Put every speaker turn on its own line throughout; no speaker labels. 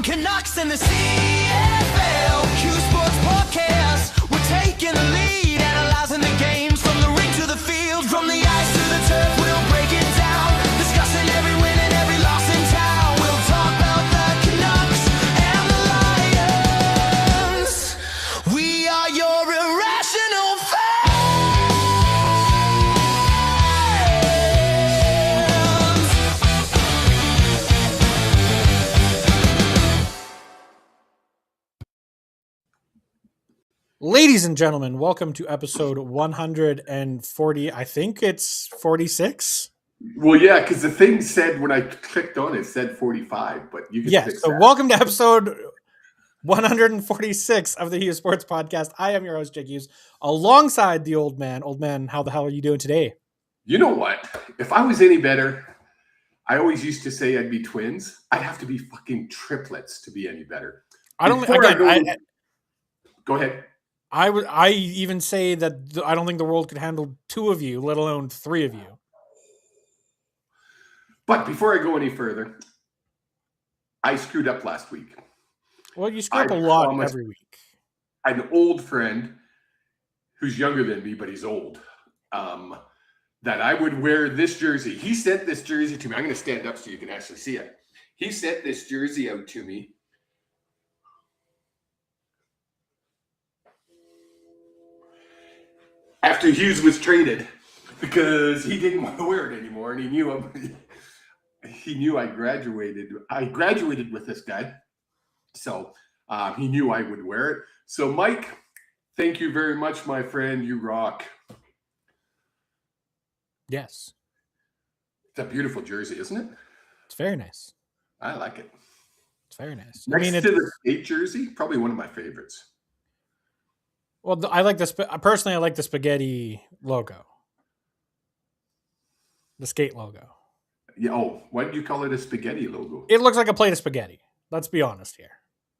Canucks and the CFL. Hughes Sports Podcast. We're taking the lead, analyzing the games from the ring to the field, from the ice to the turf. We'll break it down, discussing every win and every loss in town. We'll talk about the Canucks and the Lions. We are your irrational fans.
Ladies and gentlemen, welcome to episode 140. I think it's 46.
Well, yeah, because the thing said when I clicked on it, said 45, but you can fix
So
that.
welcome to episode 146 of the Hughes Sports Podcast. I am your host, Jake Hughes, alongside the old man. Old man, how the hell are you doing today?
You know what? If I was any better, I always used to say I'd be twins. I'd have to be fucking triplets to be any better. Go ahead.
I even say that I don't think the world could handle two of you, let alone three of you.
But before I go any further, I screwed up last week.
Well, you screw up a lot every week.
An old friend who's younger than me, but he's old, that I would wear this jersey. He sent this jersey to me. I'm going to stand up so you can actually see it. He sent this jersey out to me. After Hughes was traded, because he didn't want to wear it anymore, and he knew I graduated. I graduated with this guy, so he knew I would wear it. So, Mike, thank you very much, my friend. You rock.
Yes.
It's a beautiful jersey, isn't it?
It's very nice.
I like it.
It's very nice.
Next to the skate jersey, probably one of my favorites.
Well, I like personally, I like the spaghetti logo. The skate logo.
Yeah. Oh, why did you call it a spaghetti logo?
It looks like a plate of spaghetti. Let's be honest here.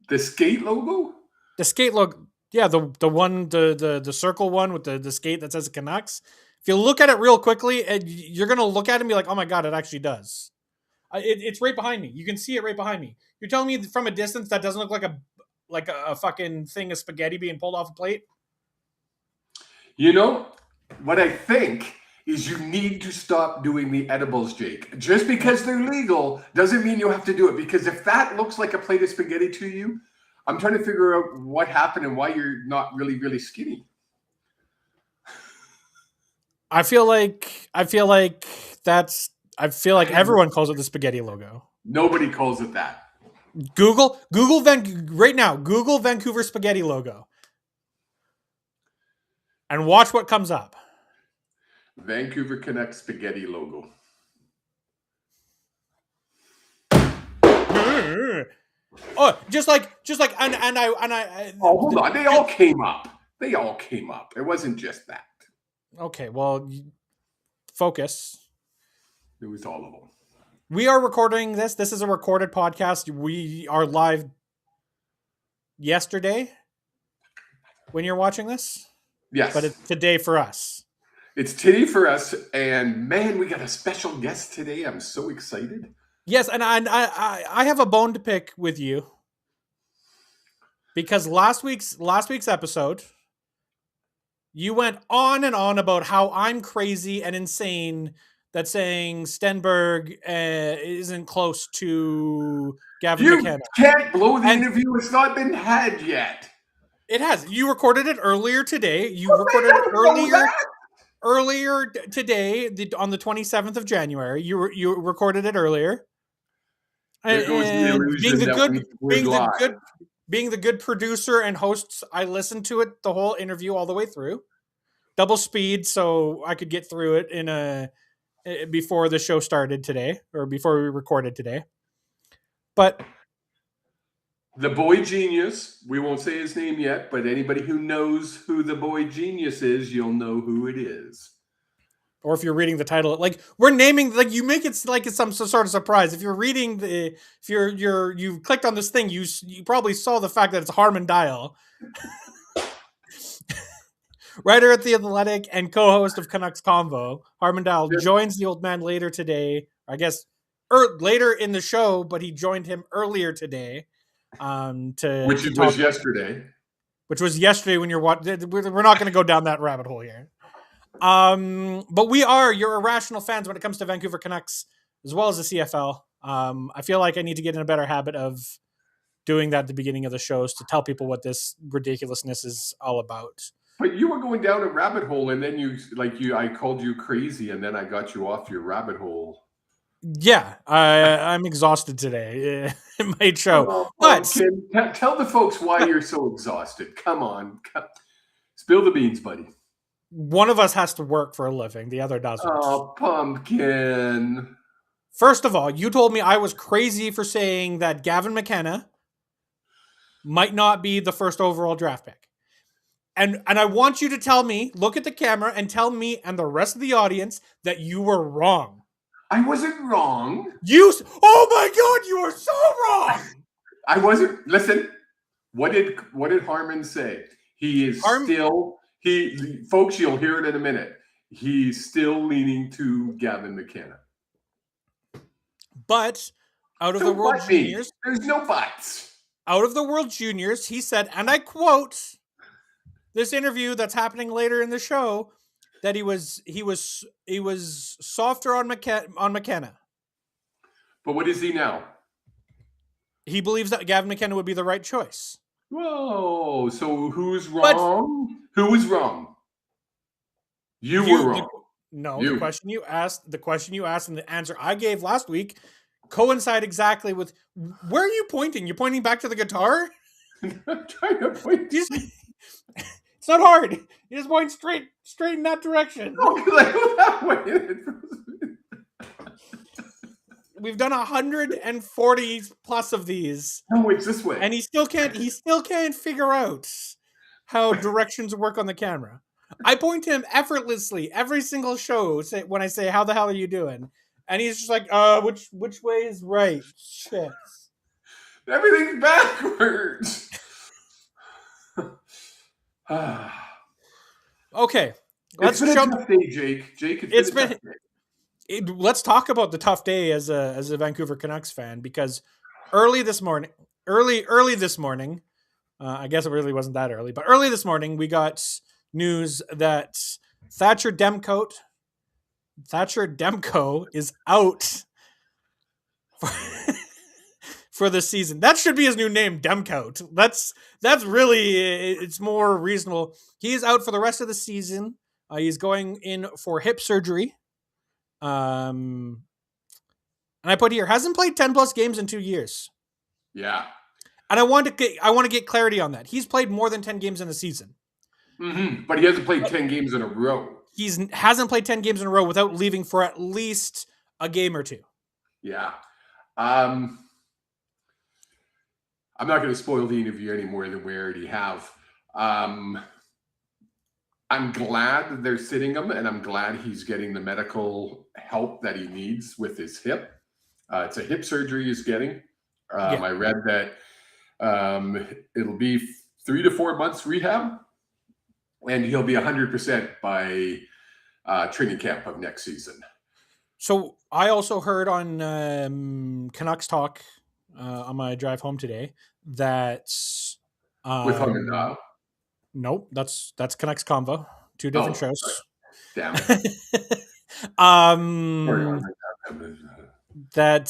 The skate logo?
The skate logo. Yeah, the one, the circle one with the skate that says Canucks. If you look at it real quickly, you're going to look at it and be like, oh my God, it actually does. It's right behind me. You can see it right behind me. You're telling me from a distance that doesn't look like a fucking thing of spaghetti being pulled off a plate?
You know, what I think is you need to stop doing the edibles, Jake. Just because they're legal doesn't mean you have to do it. Because if that looks like a plate of spaghetti to you, I'm trying to figure out what happened and why you're not really, really skinny.
I feel like everyone calls it the spaghetti logo.
Nobody calls it that.
Google Vancouver spaghetti logo. And watch what comes up.
Vancouver Canucks spaghetti logo.
Oh, just like, and I.
Oh, hold on. They all came up. It wasn't just that.
Okay, well, focus.
It was all of them.
We are recording this. This is a recorded podcast. We are live yesterday when you're watching this.
Yes.
But it's today for us.
It's today for us. And man, we got a special guest today. I'm so excited.
Yes, and I have a bone to pick with you. Because last week's episode, you went on and on about how I'm crazy and insane that saying Stenberg isn't close to Gavin McKenna.
You can't blow the interview. It's not been had yet.
It has. You recorded it earlier today. Earlier today on the 27th of January. You recorded it earlier. And being the good producer and host, I listened to it the whole interview all the way through, double speed, so I could get through it before the show started today, or before we recorded today. But
the boy genius, we won't say his name yet, but anybody who knows who the boy genius is, you'll know who it is.
Or if you're reading the title, like we're naming, like you make it like it's some sort of surprise. If you're reading you clicked on this thing, you probably saw the fact that it's Harman Dayal, writer at The Athletic and co-host of Canucks Convo. Harman Dayal joins the old man later today. I guess later in the show, but he joined him earlier today
Which was yesterday.
Which was yesterday when you're watching. We're not going to go down that rabbit hole here. But we are your irrational fans when it comes to Vancouver Canucks as well as the CFL. I feel like I need to get in a better habit of doing that at the beginning of the shows to tell people what this ridiculousness is all about.
But you were going down a rabbit hole, and then I called you crazy, and then I got you off your rabbit hole.
Yeah, I'm exhausted today. It might show. But
tell the folks why you're so exhausted. Come on. Spill the beans, buddy.
One of us has to work for a living. The other doesn't.
Oh, pumpkin.
First of all, you told me I was crazy for saying that Gavin McKenna might not be the first overall draft pick. And I want you to tell me, look at the camera and tell me and the rest of the audience that you were wrong.
I wasn't wrong.
Oh my God, you are so wrong.
I wasn't. Listen, what did Harman say? He is folks, you'll hear it in a minute. He's still leaning to Gavin McKenna.
But out of the World Juniors,
there's no buts.
Out of the World Juniors, he said, and I quote this interview that's happening later in the show, that he was softer on McKenna.
But what is he now?
He believes that Gavin McKenna would be the right choice.
Whoa! So who's wrong? Who was wrong? You were wrong.
The question you asked, and the answer I gave last week coincide exactly with. Where are you pointing? You're pointing back to the guitar.
I'm trying to point.
It's not hard. You just point straight in that direction.
That way.
We've done 140 plus of these.
No, it's this way.
And he still can't figure out how directions work on the camera. I point to him effortlessly every single show when I say, "How the hell are you doing?" And he's just like, which way is right? Shit.
Everything's backwards.
Okay.
It's been a tough day, Jake.
Let's talk about the tough day as a Vancouver Canucks fan, because early this morning, I guess it really wasn't that early, but early this morning we got news that Thatcher Demko is out for the season. That should be his new name, Demko. That's really, it's more reasonable. He is out for the rest of the season. He's going in for hip surgery. And I put here, hasn't played 10 plus games in 2 years.
Yeah.
And I want to get clarity on that. He's played more than 10 games in a season.
Mm-hmm. But he hasn't played 10 games in a row.
He hasn't played 10 games in a row without leaving for at least a game or two.
Yeah. I'm not going to spoil the interview any more than we already have. I'm glad they're sitting him, and I'm glad he's getting the medical help that he needs with his hip. It's a hip surgery he's getting. I read that it'll be 3 to 4 months rehab, and he'll be 100% by training camp of next season. So
I also heard on Canucks Talk on my drive home today that
with Harman Dayal.
Nope, that's Canucks Convo. 2 different shows.
Damn it.
That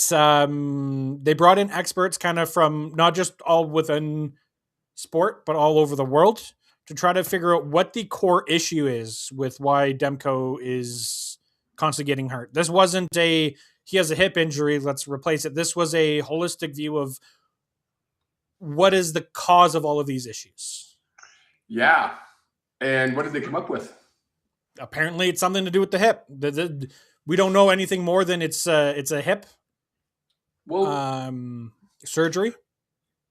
they brought in experts kind of from not just all within sport, but all over the world to try to figure out what the core issue is with why Demko is constantly getting hurt. This wasn't he has a hip injury, let's replace it. This was a holistic view of what is the cause of all of these issues.
Yeah. And what did they come up with?
Apparently it's something to do with the hip. We don't know anything more than it's a hip surgery.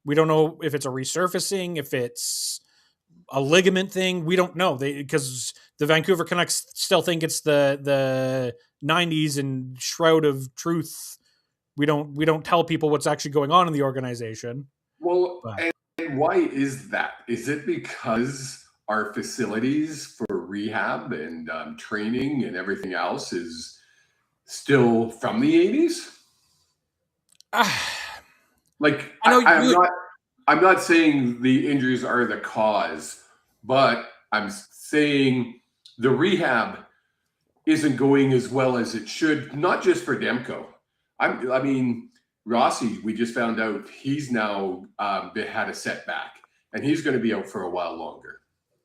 We don't know if it's a resurfacing, if it's a ligament thing. We don't know. Because the Vancouver Canucks still think it's the 90s and shroud of truth. We don't tell people what's actually going on in the organization.
Well, and why is that? Is it because our facilities for rehab and training and everything else is still from the 80s? I'm I'm not saying the injuries are the cause, but I'm saying the rehab isn't going as well as it should, not just for Demko. I mean, Rossi, we just found out he's now had a setback, and he's going to be out for a while longer.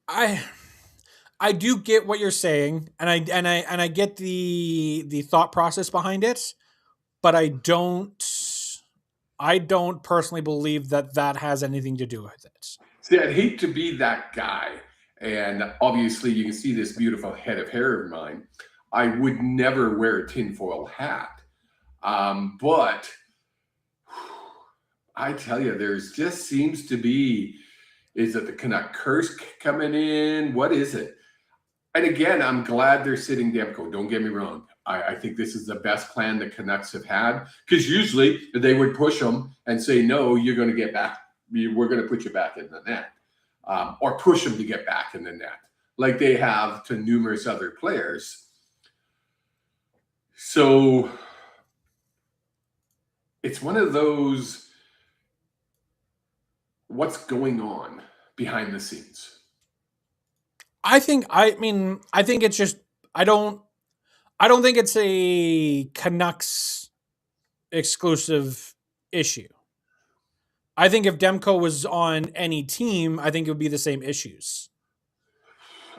I do get what you're saying, and I get the thought process behind it, but I don't personally believe that has anything to do with it.
See, I'd hate to be that guy, and obviously you can see this beautiful head of hair of mine. I would never wear a tinfoil hat, but I tell you, there's just seems to be, is it the Canuck curse coming in? What is it? And again, I'm glad they're sitting Demko. Don't get me wrong. I think this is the best plan the Canucks have had, because usually they would push them and say, no, you're going to get back. We're going to put you back in the net, or push them to get back in the net, like they have to numerous other players. So it's one of those, what's going on behind the scenes?
I think it's just, I don't think it's a Canucks exclusive issue. I think if Demko was on any team, I think it would be the same issues.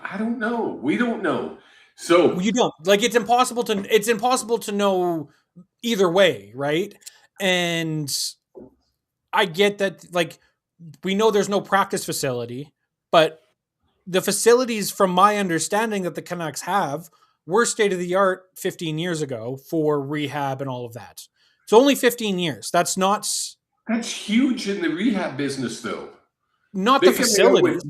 I don't know. We don't know. So
you don't, like, it's impossible to know either way, right? And I get that, like, we know there's no practice facility, but the facilities, from my understanding, that the Canucks have were state-of-the-art 15 years ago for rehab and all of that. It's only 15 years. That's
huge in the rehab business, though.
Not the facilities.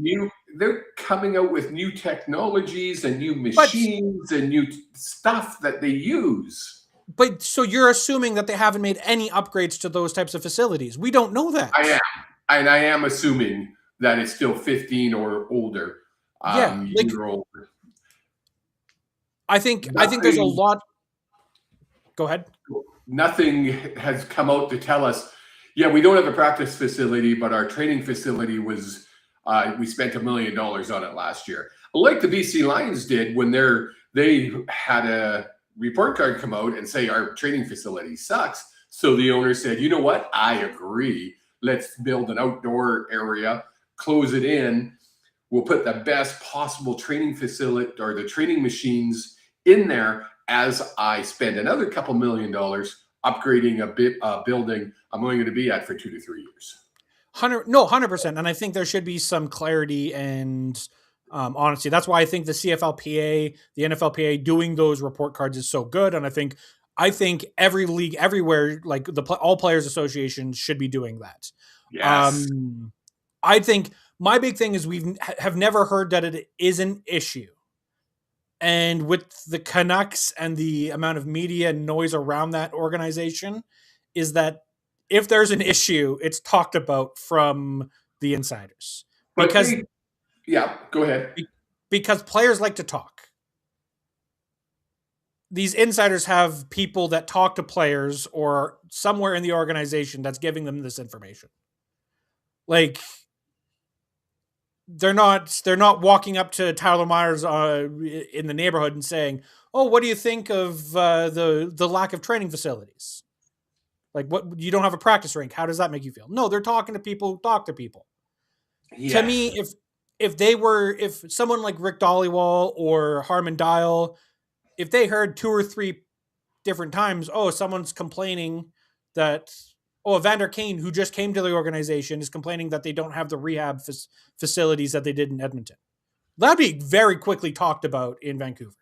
They're coming out with new technologies and new machines and new stuff that they use.
But so you're assuming that they haven't made any upgrades to those types of facilities. We don't know that.
I am. And I am assuming that it's still 15 or older. Year older.
I think there's a lot. Go ahead.
Nothing has come out to tell us, yeah, we don't have a practice facility, but our training facility was, we spent $1 million on it last year. Like the BC Lions did when they had a report card come out and say our training facility sucks. So the owner said, you know what? I agree. Let's build an outdoor area, close it in. We'll put the best possible training facility or the training machines in there as I spend another couple $1 million upgrading a building I'm only going to be at for 2 to 3 years.
100%. And I think there should be some clarity and honesty. That's why I think the CFLPA, the NFLPA doing those report cards is so good. And I think every league everywhere, like all players associations, should be doing that.
Yes.
I think my big thing is have never heard that it is an issue. And with the Canucks and the amount of media and noise around that organization, is that if there's an issue, it's talked about from the insiders. Because
go ahead.
Because players like to talk. These insiders have people that talk to players or somewhere in the organization that's giving them this information. Like, they're not walking up to Tyler Myers in the neighborhood and saying, "Oh, what do you think of the lack of training facilities? Like, what, you don't have a practice rink? How does that make you feel?" No, they're talking to people who talk to people. Yeah. To me, if someone like Rick Dhaliwal or Harman Dayal, if they heard 2 or 3 different times, oh, someone's complaining that, Evander Kane, who just came to the organization, is complaining that they don't have the rehab facilities that they did in Edmonton. That'd be very quickly talked about in Vancouver.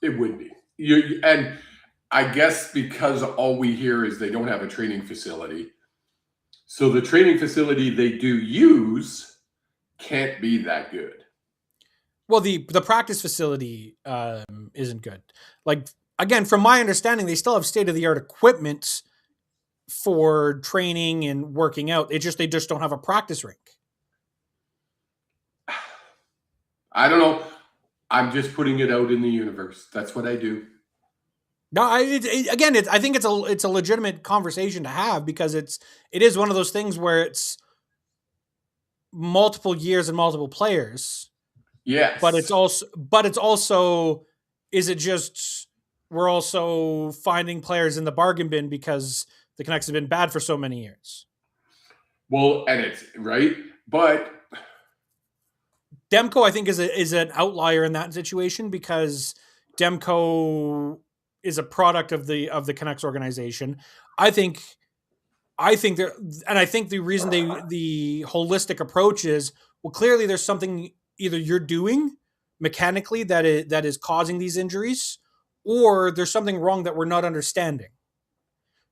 It would be. And I guess because all we hear is they don't have a training facility. So the training facility they do use can't be that good.
Well, the practice facility isn't good. Like, again, from my understanding, they still have state-of-the-art equipment for training and working out. They just don't have a practice rink.
I don't know. I'm just putting it out in the universe. That's what I do.
No, I think it's a legitimate conversation to have, because it is one of those things where it's, multiple years and multiple players.
Yes.
But it's also, is it just we're also finding players in the bargain bin because the Canucks have been bad for so many years?
Well, and it's right, but
Demko, I think, is an outlier in that situation because Demko is a product of the Canucks organization. I think there, and I think the reason the holistic approach is, well, clearly there's something either you're doing mechanically that is causing these injuries, or there's something wrong that we're not understanding.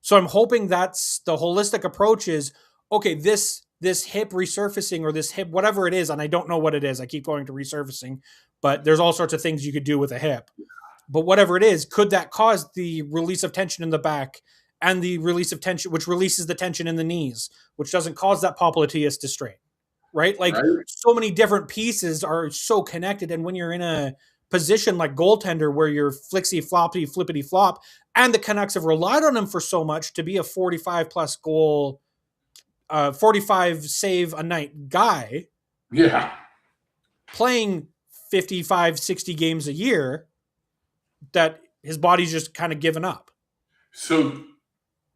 So I'm hoping that's the holistic approach is, okay, this hip resurfacing or this hip, whatever it is, and I don't know what it is. I keep going to resurfacing, but there's all sorts of things you could do with a hip. But whatever it is, could that cause the release of tension in the back and the release of tension, which releases the tension in the knees, which doesn't cause that popliteus to strain, right? Like so many different pieces are so connected. And when you're in a position like goaltender where you're flixy-floppy, flippity-flop, and the Canucks have relied on him for so much to be a 45-plus goal 45 save a night guy, playing 55, 60 games a year, that his body's just kind of given up.
So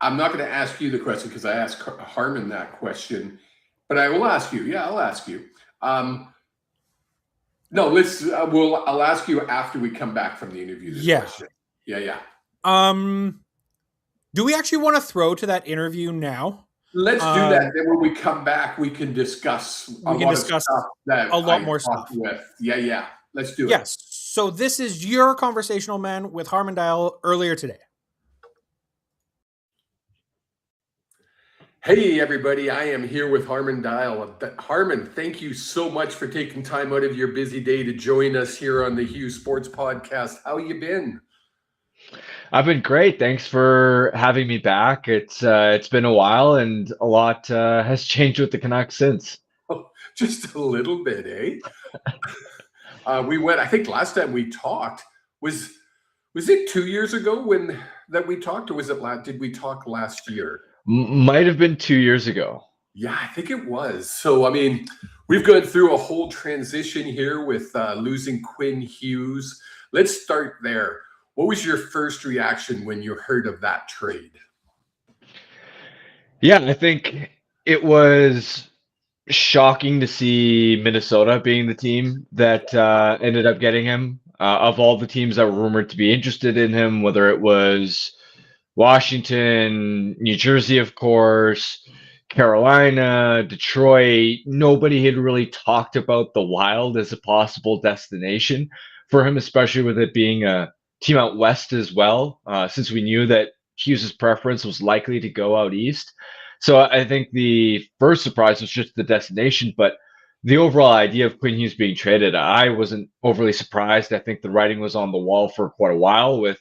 I'm not going to ask you the question because I asked Harman that question, but I will ask you. Yeah, I'll ask you. No, let's. I'll ask you after we come back from the interview. Question. Yeah.
Do we actually want to throw to that interview now?
Let's do that. Then when we come back, we can discuss a lot more stuff. Yeah. Let's do it.
Yes. So this is your Conversational Man with Harman Dayal earlier today.
Hey, everybody. I am here with Harman Dayal. Harman, thank you so much for taking time out of your busy day to join us here on the Hughes Sports Podcast. How you been?
I've been great. Thanks for having me back. It's been a while, and a lot has changed with the Canucks since.
Oh, just a little bit, eh? I think last time we talked was it 2 years ago that we talked, or was it did we talk last year?
Might have been 2 years ago.
Yeah, I think it was. So, I mean, we've gone through a whole transition here with losing Quinn Hughes. Let's start there. What was your first reaction when you heard of that trade?
Yeah, I think it was shocking to see Minnesota being the team that ended up getting him. Of all the teams that were rumored to be interested in him, whether it was Washington, New Jersey, of course, Carolina, Detroit, nobody had really talked about the Wild as a possible destination for him, especially with it being a team out west as well, since we knew that Hughes' preference was likely to go out east. So I think the first surprise was just the destination, but the overall idea of Quinn Hughes being traded, I wasn't overly surprised. I think the writing was on the wall for quite a while with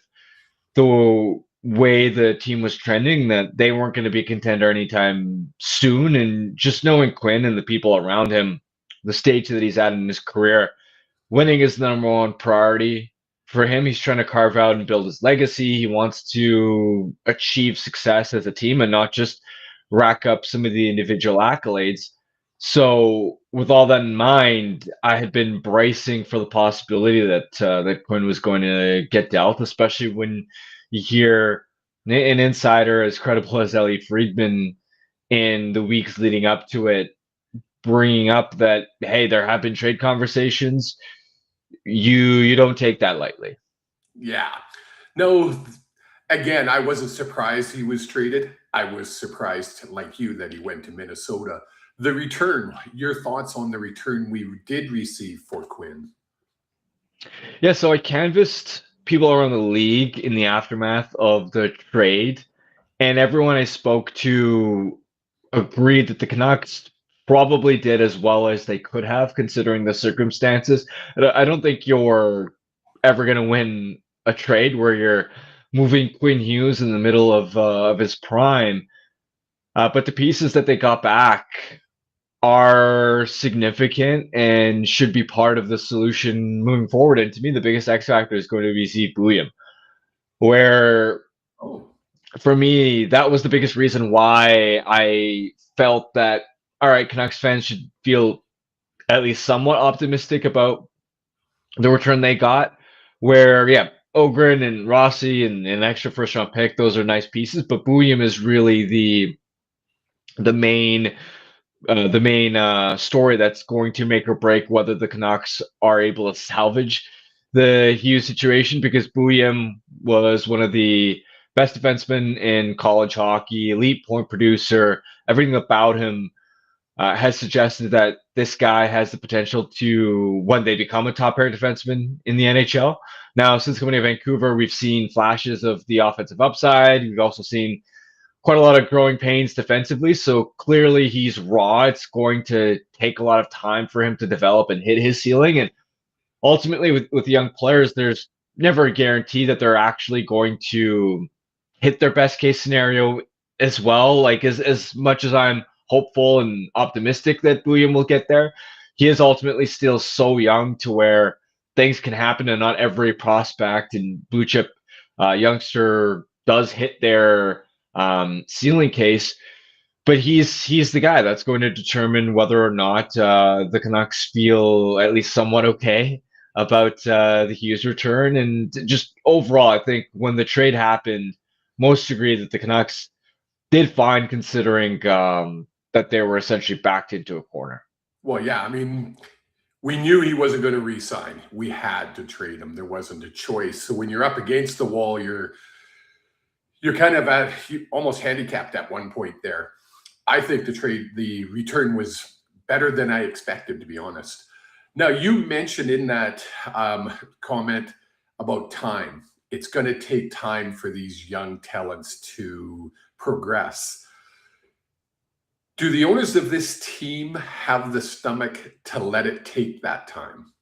the way the team was trending, that they weren't going to be a contender anytime soon. And just knowing Quinn and the people around him, the stage that he's at in his career, winning is the number one priority for him. He's trying to carve out and build his legacy. He wants to achieve success as a team and not just rack up some of the individual accolades. So with all that in mind, I had been bracing for the possibility that Quinn was going to get dealt, especially when you hear an insider as credible as Ellie Friedman in the weeks leading up to it bringing up that, hey, there have been trade conversations. You don't take that lightly.
Yeah. No, again, I wasn't surprised he was traded. I was surprised, like you, that he went to Minnesota. The return, your thoughts on the return we did receive for Quinn?
Yeah, so I canvassed people around the league in the aftermath of the trade, and everyone I spoke to agreed that the Canucks probably did as well as they could have, considering the circumstances. I don't think you're ever going to win a trade where you're moving Quinn Hughes in the middle of his prime. But the pieces that they got back are significant and should be part of the solution moving forward. And to me, the biggest X factor is going to be Zeke William, where for me, that was the biggest reason why I felt that all right, Canucks fans should feel at least somewhat optimistic about the return they got. Where, yeah, Ogren and Rossi and an extra first round pick, those are nice pieces, but Booyam is really the main story that's going to make or break whether the Canucks are able to salvage the Hughes situation, because Booyam was one of the best defensemen in college hockey, elite point producer. Everything about him has suggested that this guy has the potential to one day become a top pair defenseman in the NHL. Now, since coming to Vancouver, we've seen flashes of the offensive upside. We've also seen quite a lot of growing pains defensively. So clearly he's raw. It's going to take a lot of time for him to develop and hit his ceiling. And ultimately, with young players, there's never a guarantee that they're actually going to hit their best case scenario as well. Like as much as I'm hopeful and optimistic that William will get there, he is ultimately still so young to where things can happen, and not every prospect and blue chip youngster does hit their ceiling case. But he's the guy that's going to determine whether or not the Canucks feel at least somewhat okay about the Hughes return. And just overall, I think when the trade happened, most agree that the Canucks did fine, considering that they were essentially backed into a corner.
Well, yeah, I mean, we knew he wasn't going to re-sign. We had to trade him. There wasn't a choice. So when you're up against the wall, you're kind of almost handicapped at one point there. I think the return was better than I expected, to be honest. Now, you mentioned in that comment about time. It's going to take time for these young talents to progress. Do the owners of this team have the stomach to let it take that time?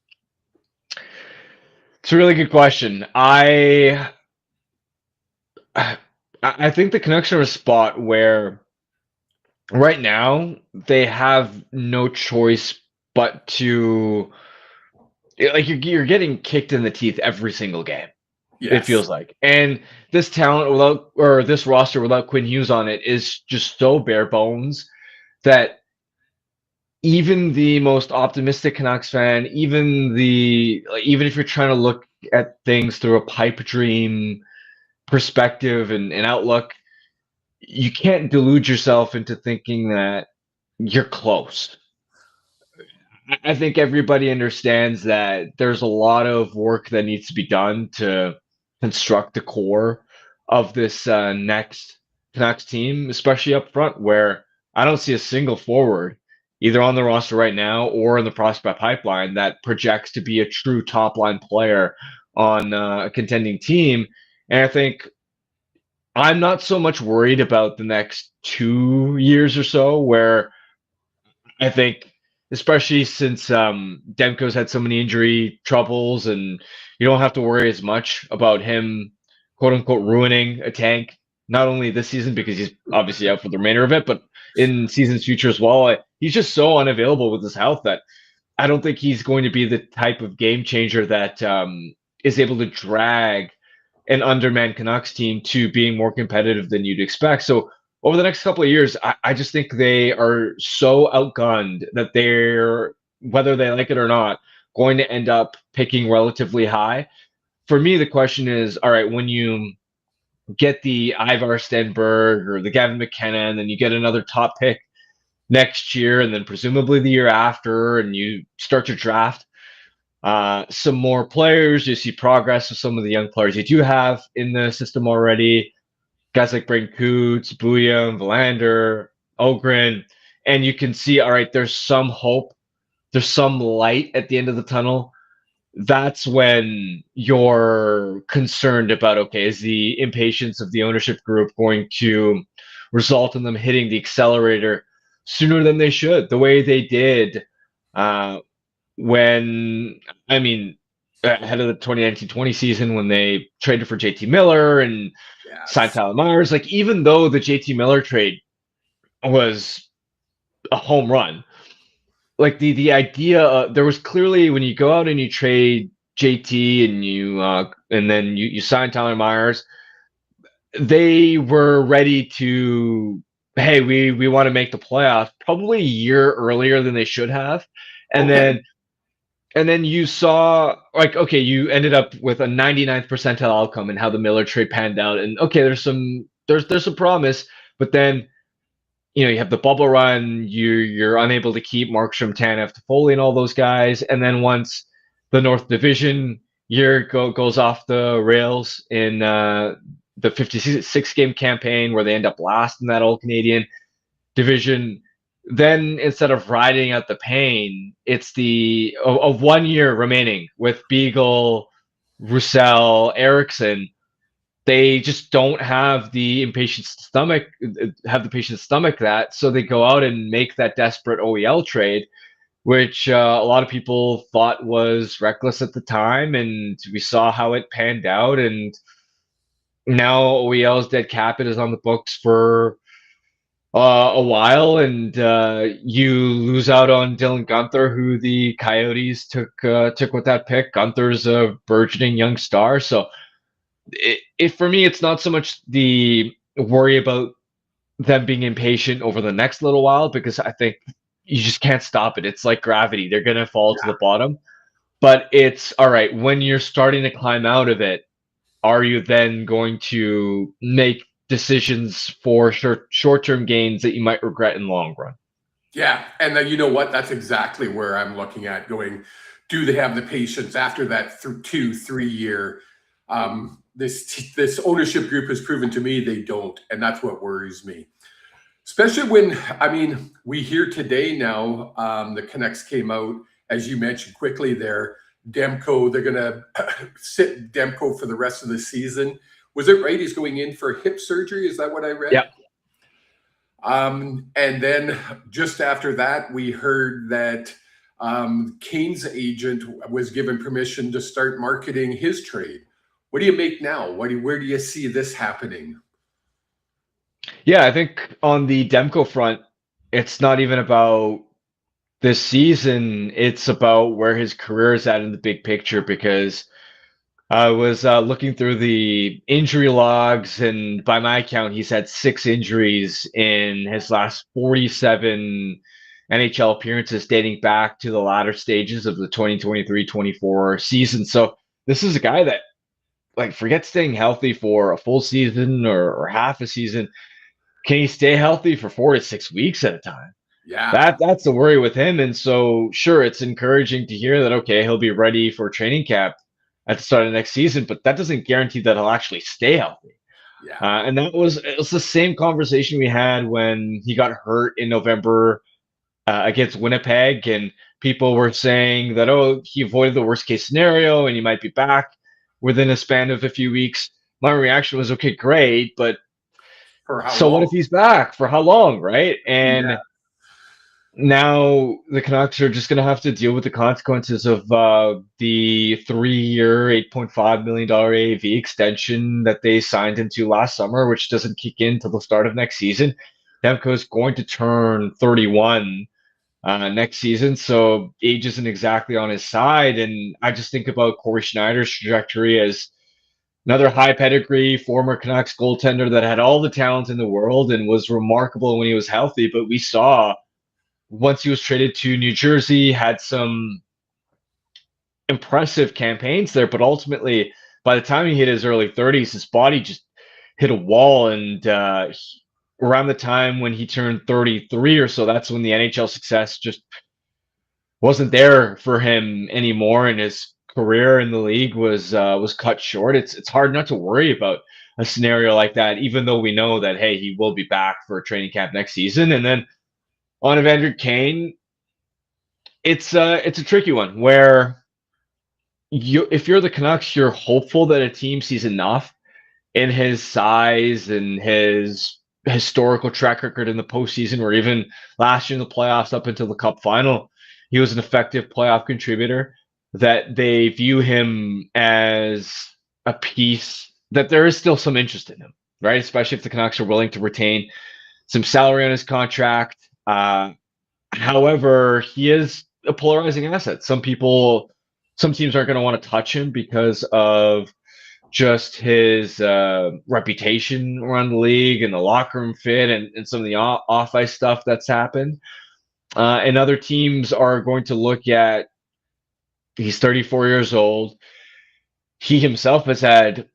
It's a really good question. I think the Canucks are in a spot where right now they have no choice but to, like, you're getting kicked in the teeth every single game.
Yes.
It feels like. And this talent without, or this roster without Quinn Hughes on it, is just so bare bones that even the most optimistic Canucks fan, even if you're trying to look at things through a pipe dream perspective and outlook, you can't delude yourself into thinking that you're close. I think everybody understands that there's a lot of work that needs to be done to construct the core of this next Canucks team, especially up front, where I don't see a single forward either on the roster right now or in the prospect pipeline that projects to be a true top line player on a contending team. And I think I'm not so much worried about the next 2 years or so, where I think, especially since Demko's had so many injury troubles, and you don't have to worry as much about him, quote unquote, ruining a tank, not only this season because he's obviously out for the remainder of it, but in seasons future as well. He's just so unavailable with his health that I don't think he's going to be the type of game changer that is able to drag an undermanned Canucks team to being more competitive than you'd expect. So over the next couple of years, I just think they are so outgunned that they're, whether they like it or not, going to end up picking relatively high. For me, the question is, all right, when you get the Ivar Stenberg or the Gavin McKenna, and then you get another top pick next year, and then presumably the year after, and you start to draft some more players, you see progress with some of the young players you do have in the system already. Guys like Brayden Coots, Bouillon, Valander, Ogren, and you can see, all right, there's some hope, there's some light at the end of the tunnel. That's when you're concerned about, okay, is the impatience of the ownership group going to result in them hitting the accelerator sooner than they should, the way they did when, I mean, ahead of the 2019-20 season when they traded for JT Miller and signed Tyler Myers. Like, even though the JT Miller trade was a home run, like the idea, there was clearly, when you go out and you trade JT and you and then you sign Tyler Myers, they were ready to hey, we want to make the playoffs probably a year earlier than they should have. And
Okay.
then you saw, like, okay, you ended up with a 99th percentile outcome and how the Miller trade panned out. And okay, there's some promise, but then you have the bubble run, you're unable to keep Markstrom, Tanev, Toffoli, and all those guys. And then once the North Division year goes off the rails in the 56 game campaign where they end up last in that All Canadian division, then instead of riding out the pain, it's the of 1 year remaining with Beagle, Roussel, Erickson. They just don't have the patient's stomach that, so they go out and make that desperate OEL trade, which a lot of people thought was reckless at the time, and we saw how it panned out, and now OEL's dead cap it is on the books for a while, and you lose out on Dylan Gunther, who the Coyotes took with that pick. Gunther's a burgeoning young star, so for me, it's not so much the worry about them being impatient over the next little while, because I think you just can't stop it. It's like gravity; they're gonna fall to the bottom. But it's all right when you're starting to climb out of it. Are you then going to make decisions for short-term gains that you might regret in the long run?
Yeah, and you know what? That's exactly where I'm looking at going. Do they have the patience after that 2-3 year? This ownership group has proven to me they don't, and that's what worries me. Especially when, I mean, we hear today now, the Canucks came out, as you mentioned quickly there, Demko, they're going to sit Demko for the rest of the season. Was it right? He's going in for hip surgery. Is that what I read?
Yeah.
And then just after that, we heard that Kane's agent was given permission to start marketing his trade. What do you make now? Where do you see this happening?
Yeah, I think on the Demko front, it's not even about this season. It's about where his career is at in the big picture, because I was looking through the injury logs, and by my count, he's had 6 injuries in his last 47 NHL appearances dating back to the latter stages of the 2023-24 season. So this is a guy that, like, forget staying healthy for a full season or half a season. Can he stay healthy for 4 to 6 weeks at a time?
Yeah.
That's the worry with him. And so, sure, it's encouraging to hear that, okay, he'll be ready for training camp at the start of next season, but that doesn't guarantee that he'll actually stay healthy.
Yeah.
And it was the same conversation we had when he got hurt in November against Winnipeg, and people were saying that, oh, he avoided the worst case scenario and he might be back within a span of a few weeks. My reaction was, okay, great, but
For how
so
long?
what if he's back? For how long, right? And
Yeah.
now the Canucks are just going to have to deal with the consequences of the 3-year, $8.5 million AAV extension that they signed into last summer, which doesn't kick in until the start of next season. Demko is going to turn 31 next season, so age isn't exactly on his side. And I just think about Corey Schneider's trajectory as another high pedigree former Canucks goaltender that had all the talent in the world and was remarkable when he was healthy. But we saw once he was traded to New Jersey, had some impressive campaigns there, but ultimately, by the time he hit his early 30s, his body just hit a wall. And around the time when he turned 33 or so, that's when the NHL success just wasn't there for him anymore, and his career in the league was cut short. It's hard not to worry about a scenario like that, even though we know that, hey, he will be back for training camp next season. And then on Evander Kane, it's a tricky one where if you're the Canucks, you're hopeful that a team sees enough in his size and his historical track record in the postseason, or even last year in the playoffs up until the Cup final, he was an effective playoff contributor, that they view him as a piece that there is still some interest in him, right? Especially if the Canucks are willing to retain some salary on his contract. However, he is a polarizing asset. Some teams aren't going to want to touch him because of just his reputation around the league and the locker room fit and some of the off ice stuff that's happened. And other teams are going to look at he's 34 years old. He himself has had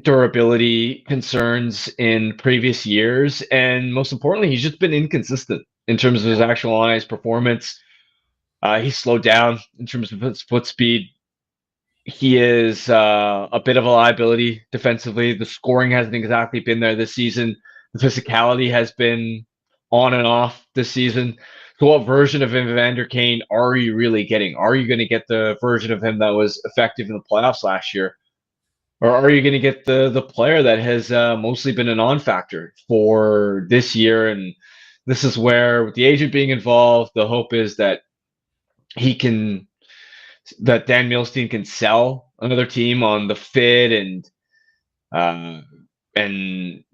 durability concerns in previous years. And most importantly, he's just been inconsistent in terms of his actual on ice performance. He's slowed down in terms of his foot speed. He is a bit of a liability defensively. The scoring hasn't exactly been there this season. The physicality has been on and off this season. So what version of Evander Kane are you really getting? Are you going to get the version of him that was effective in the playoffs last year? Or are you going to get the player that has mostly been a non-factor for this year? And this is where, with the agent being involved, the hope is that Dan Milstein can sell another team on the fit and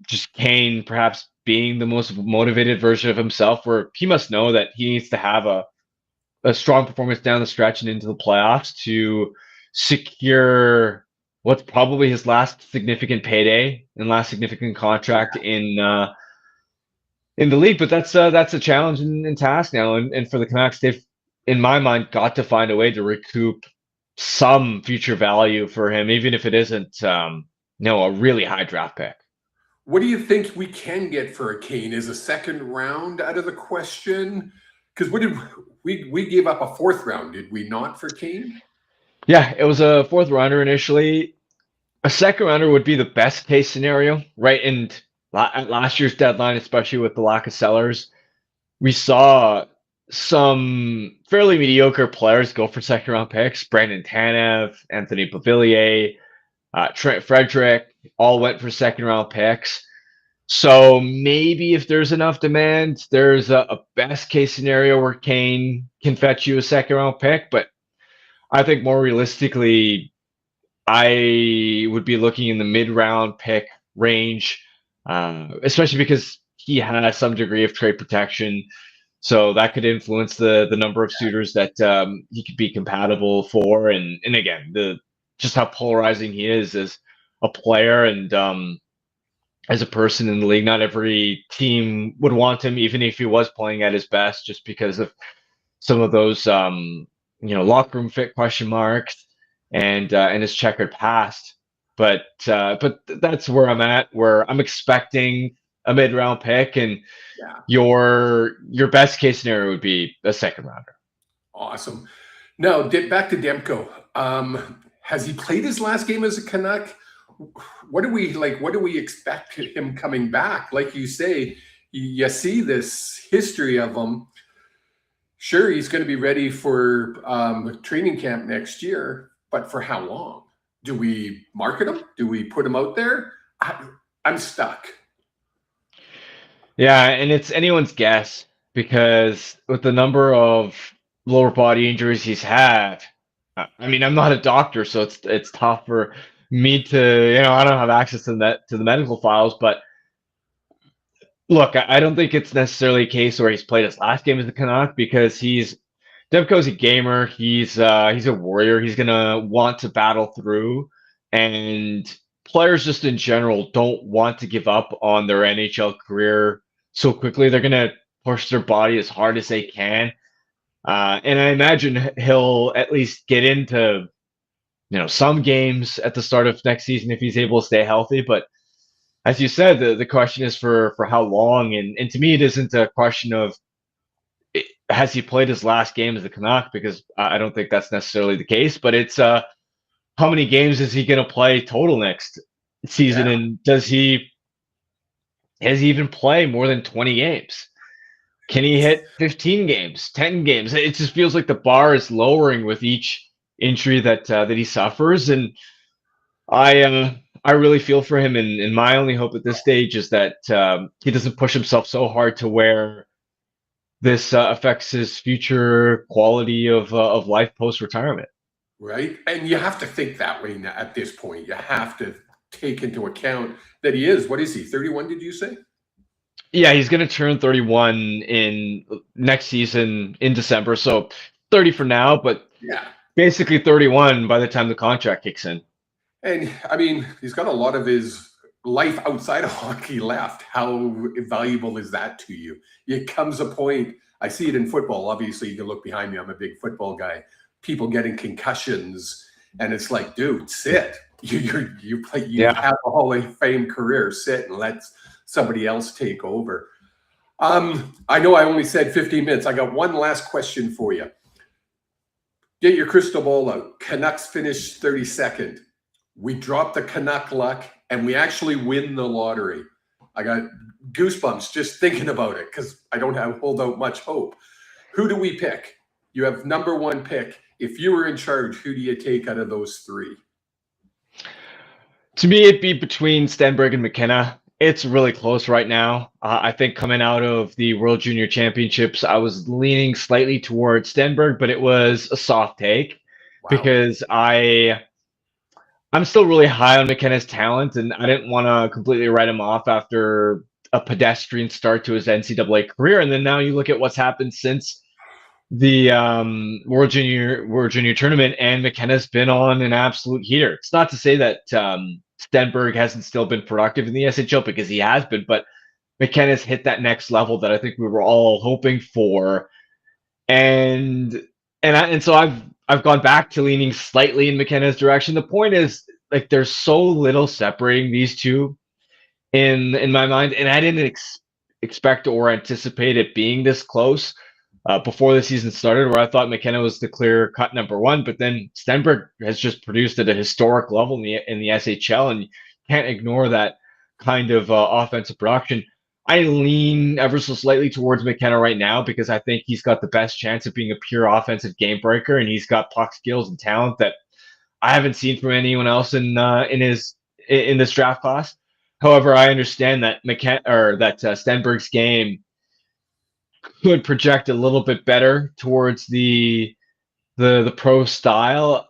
just Kane perhaps being the most motivated version of himself, where he must know that he needs to have a strong performance down the stretch and into the playoffs to secure what's probably his last significant payday and last significant contract in the league. But that's a challenge and task now. And for the Canucks, they've, in my mind, got to find a way to recoup some future value for him, even if it isn't a really high draft pick.
What do you think we can get for a Kane? Is a second round out of the question? Because what did we gave up a fourth round, did we not, for Kane?
Yeah, it was a fourth rounder initially. A second rounder would be the best case scenario, right? And at last year's deadline, especially with the lack of sellers, we saw some fairly mediocre players go for second round picks. Brandon Tanev, Anthony Beauvillier, Trent Frederick all went for second round picks. So maybe if there's enough demand, there's a best case scenario where Kane can fetch you a second round pick. But I think more realistically, I would be looking in the mid-round pick range, especially because he has some degree of trade protection. So that could influence the number of suitors that he could be compatible for. And again, just how polarizing he is as a player and as a person in the league. Not every team would want him, even if he was playing at his best, just because of some of those locker room fit question marks and his checkered past. But that's where I'm at, where I'm expecting a mid-round pick, and your best case scenario would be a second rounder.
Awesome. Now, back to Demko. Has he played his last game as a Canuck? What do we expect him coming back? Like you say, you see this history of him. Sure, he's going to be ready for training camp next year, but for how long? Do we market him? Do we put him out there? I'm stuck.
Yeah, and it's anyone's guess, because with the number of lower body injuries he's had, I mean, I'm not a doctor, so it's tough for me to, I don't have access to the medical files, but look, I don't think it's necessarily a case where he's played his last game as a Canuck, because Demko's a gamer. He's a warrior. He's gonna want to battle through, and players just in general don't want to give up on their NHL career so quickly. They're gonna push their body as hard as they can, and I imagine he'll at least get into some games at the start of next season if he's able to stay healthy. But as you said, the question is for how long, and to me, it isn't a question of has he played his last game as a Canuck, because I don't think that's necessarily the case. But it's how many games is he going to play total next season, and has he even play more than 20 games? Can he hit 15 games, 10 games? It just feels like the bar is lowering with each injury that he suffers, and I really feel for him, and my only hope at this stage is that he doesn't push himself so hard to where this affects his future quality of life post-retirement.
Right, and you have to think that way at this point. You have to take into account that he is, what is he, 31, did you say?
Yeah, he's going to turn 31 in next season in December, so 30 for now, but basically 31 by the time the contract kicks in.
And I mean, he's got a lot of his life outside of hockey left. How valuable is that to you? It comes a point, I see it in football. Obviously, you can look behind me. I'm a big football guy. People getting concussions, and it's like, dude, sit. You have a Hall of Fame career. Sit and let somebody else take over. I know I only said 15 minutes. I got one last question for you. Get your crystal ball out. Canucks finish 32nd. We drop the Canuck luck, and we actually win the lottery. I got goosebumps just thinking about it because I don't hold out much hope. Who do we pick? You have number one pick. If you were in charge, who do you take out of those three?
To me, it'd be between Stenberg and McKenna. It's really close right now. I think coming out of the World Junior Championships, I was leaning slightly towards Stenberg, but it was a soft take because I'm still really high on McKenna's talent, and I didn't want to completely write him off after a pedestrian start to his NCAA career. And then now you look at what's happened since the World Junior tournament, and McKenna's been on an absolute heater. It's not to say that Stenberg hasn't still been productive in the SHL, because he has been, but McKenna's hit that next level that I think we were all hoping for. And so I've gone back to leaning slightly in McKenna's direction. The point is, like, there's so little separating these two in my mind, and I didn't expect or anticipate it being this close before the season started, where I thought McKenna was the clear cut number one, but then Stenberg has just produced at a historic level in the SHL, and you can't ignore that kind of offensive production. I lean ever so slightly towards McKenna right now because I think he's got the best chance of being a pure offensive game breaker, and he's got puck skills and talent that I haven't seen from anyone else in this draft class. However, I understand that Stenberg's game could project a little bit better towards the pro style.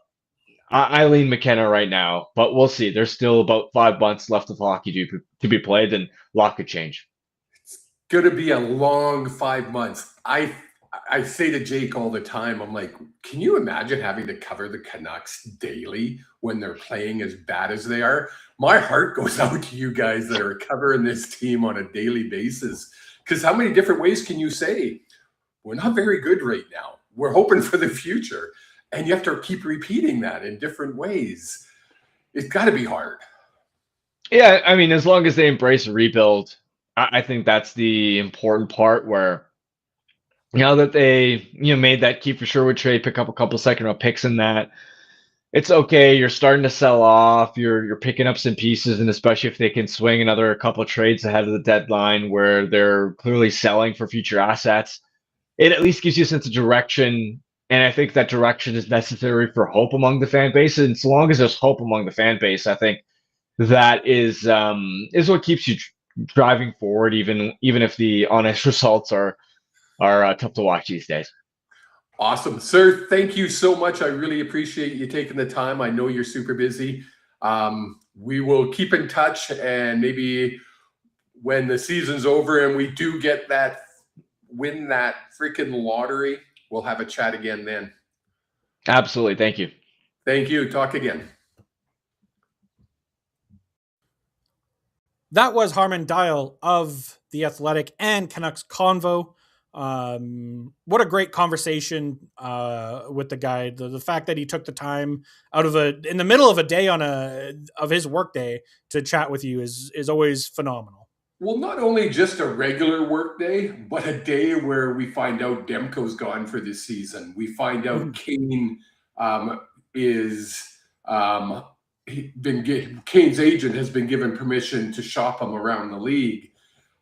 I lean McKenna right now, but we'll see. There's still about 5 months left of hockey to be played, and a lot could change.
It's going to be a long 5 months. I say to Jake all the time, I'm like, can you imagine having to cover the Canucks daily when they're playing as bad as they are? My heart goes out to you guys that are covering this team on a daily basis. Because how many different ways can you say, we're not very good right now, we're hoping for the future? And you have to keep repeating that in different ways. It's got to be hard.
Yeah, I mean, as long as they embrace a rebuild, I think that's the important part, where now that they made that Kiefer Sherwood trade, pick up a couple second-round picks in that, it's okay. You're starting to sell off. You're picking up some pieces, and especially if they can swing another couple of trades ahead of the deadline where they're clearly selling for future assets, it at least gives you a sense of direction. And I think that direction is necessary for hope among the fan base. And so long as there's hope among the fan base, I think that is what keeps you driving forward, even if the honest results are tough to watch these days.
Awesome. Sir, thank you so much. I really appreciate you taking the time. I know you're super busy. We will keep in touch, and maybe when the season's over and we do win that freaking lottery, we'll have a chat again then.
Absolutely. Thank you.
Thank you. Talk again.
That was Harman Dayal of The Athletic and Canucks Convo. What a great conversation with the guy. The fact that he took the time in the middle of a day of his work day to chat with you is always phenomenal.
Well, not only just a regular work day, but a day where we find out Demko's gone for this season. We find out Kane Kane's agent has been given permission to shop him around the league.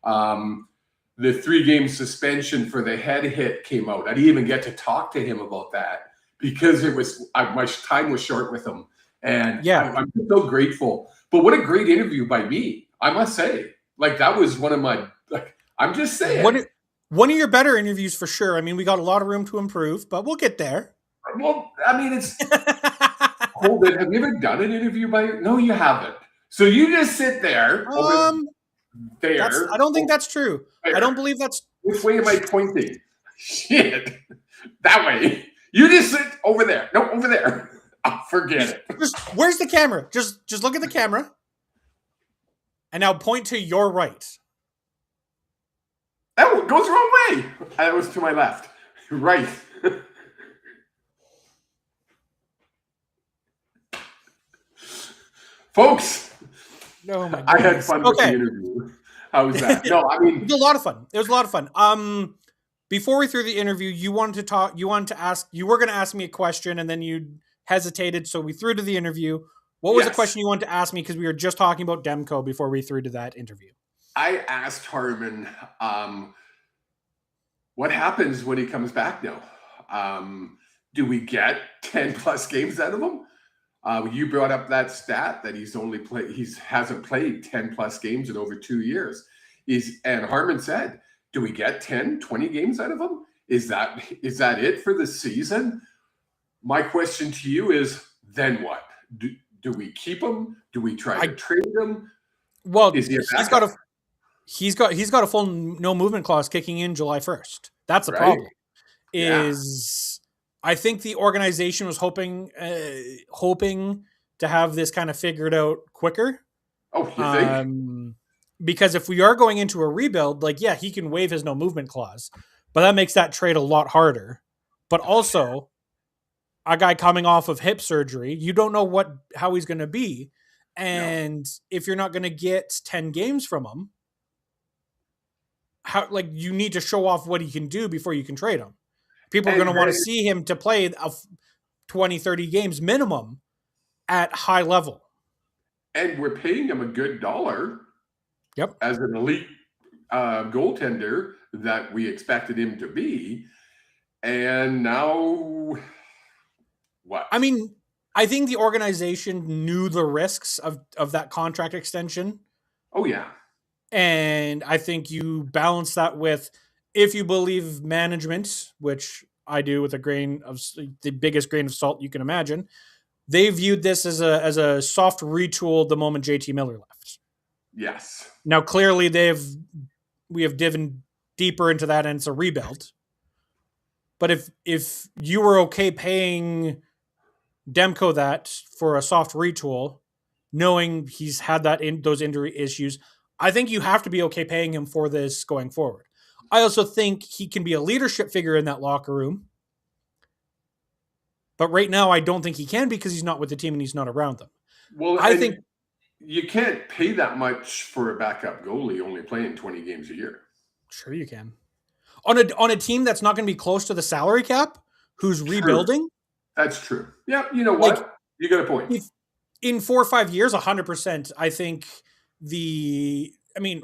The 3-game suspension for the head hit came out. I didn't even get to talk to him about that because my time was short with him. And yeah, I'm so grateful. But what a great interview by me, I must say. Like, that was one of my, I'm just saying.
One of your better interviews for sure. I mean, we got a lot of room to improve, but we'll get there.
Well, I mean, it's, hold it. Have you ever done an interview no, you haven't. So you just sit there.
I don't think that's true. There. I don't believe that's.
Which way am I pointing? Shit. That way. You just sit over there. No, over there. Oh, forget it.
Just where's the camera? Just look at the camera. And now point to your right.
Oh, it goes the wrong way. That was to my left. Right. Folks,
Oh my
I had
goodness.
fun with the
Okay.
interview. How was that? No, I mean,
It was a lot of fun. It was a lot of fun. Before we threw the interview, you were going to ask me a question and then you hesitated. So we threw to the interview. What was the
Yes.
question you wanted to ask me? Because we were just talking about Demko before we threw to that interview.
I asked Harman, what happens when he comes back now? Do we get 10 plus games out of him? You brought up that stat that he hasn't played 10 plus games in over 2 years. And Harman said, do we get 10, 20 games out of him? Is that it for the season? My question to you is, then what? Do we keep him? Do we try to trade him?
Well,
Is he a
he's
backup?
got a full no movement clause kicking in July 1st. That's the
Right?
problem.
Yeah.
I think the organization was hoping to have this kind of figured out quicker.
Oh, you think?
Because if we are going into a rebuild, he can waive his no movement clause, but that makes that trade a lot harder. But also, a guy coming off of hip surgery, you don't know how he's going to be, and if you're not going to get 10 games from him, you need to show off what he can do before you can trade him. People are going to want to see him to play 20, 30 games minimum at high level.
And we're paying him a good dollar.
Yep.
As an elite goaltender that we expected him to be. And now, what?
I mean, I think the organization knew the risks of that contract extension.
Oh, yeah.
And I think you balance that with, if you believe management, which I do with the biggest grain of salt you can imagine, they viewed this as a soft retool the moment JT Miller left.
Yes.
Now, clearly, we have dived deeper into that, and it's a rebuild. But if you were okay paying Demko that for a soft retool, knowing he's had those injury issues, I think you have to be okay paying him for this going forward. I also think he can be a leadership figure in that locker room. But right now, I don't think he can because he's not with the team and he's not around them.
Well,
I think
you can't pay that much for a backup goalie only playing 20 games a year.
Sure you can. On a team that's not going to be close to the salary cap, who's rebuilding.
That's true. Yeah, you know what? You got a point.
In 4 or 5 years, 100%, I think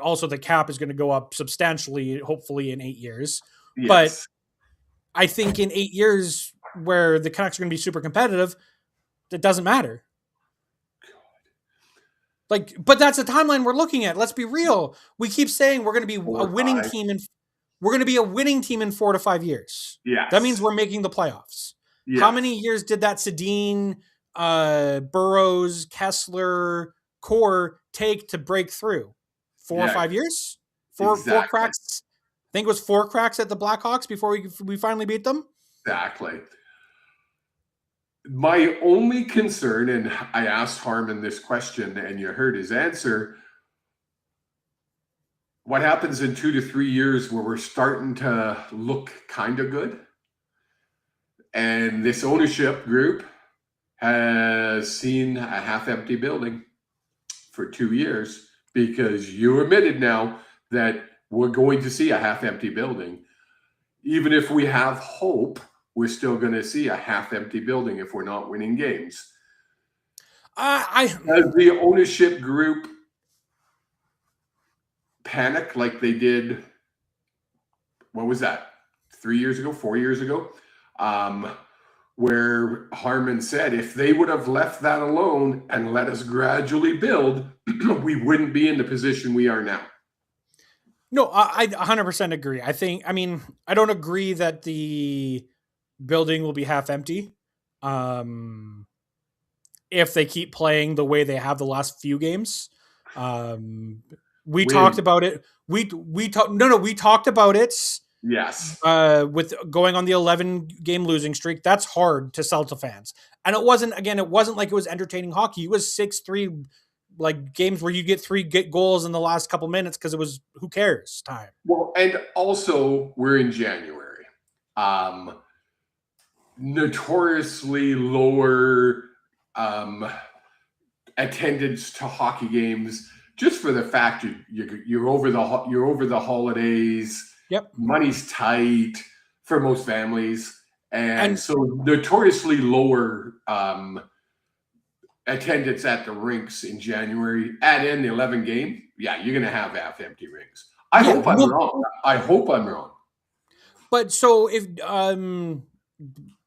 also the cap is going to go up substantially, hopefully in 8 years.
Yes.
But I think in 8 years, where the Canucks are going to be super competitive, it doesn't matter. But that's the timeline we're looking at. Let's be real. We keep saying we're going to be a winning team in 4 to 5 years.
Yes.
That means we're making the playoffs.
Yes.
How many years did that Sedin, Burrows, Kessler core take to break through? 4 or 5 years? Four cracks. I think it was 4 cracks at the Blackhawks before we finally beat them.
Exactly. My only concern, and I asked Harman this question and you heard his answer, what happens in 2 to 3 years where we're starting to look kind of good? And this ownership group has seen a half-empty building for 2 years because you admitted now that we're going to see a half-empty building. Even if we have hope, we're still going to see a half-empty building if we're not winning games. Does the ownership group panic like they did, what was that, 3 years ago, 4 years ago? Where Harman said if they would have left that alone and let us gradually build, we wouldn't be in the position we are now.
No, I 100% agree. I don't agree that the building will be half empty. If they keep playing the way they have the last few games. We talked about it. We talked about it
Yes.
with going on the 11-game losing streak, that's hard to sell to fans. And it wasn't like it was entertaining hockey. It was 6-3, like games where you get 3 goals in the last couple minutes because it was who cares time.
Well, and also we're in January. Notoriously lower attendance to hockey games, just for the fact you're over the holidays.
Yep.
Money's tight for most families, and so notoriously lower attendance at the rinks in January. Add in the 11 game, yeah, you're gonna have half empty rinks. I hope I'm wrong.
But so if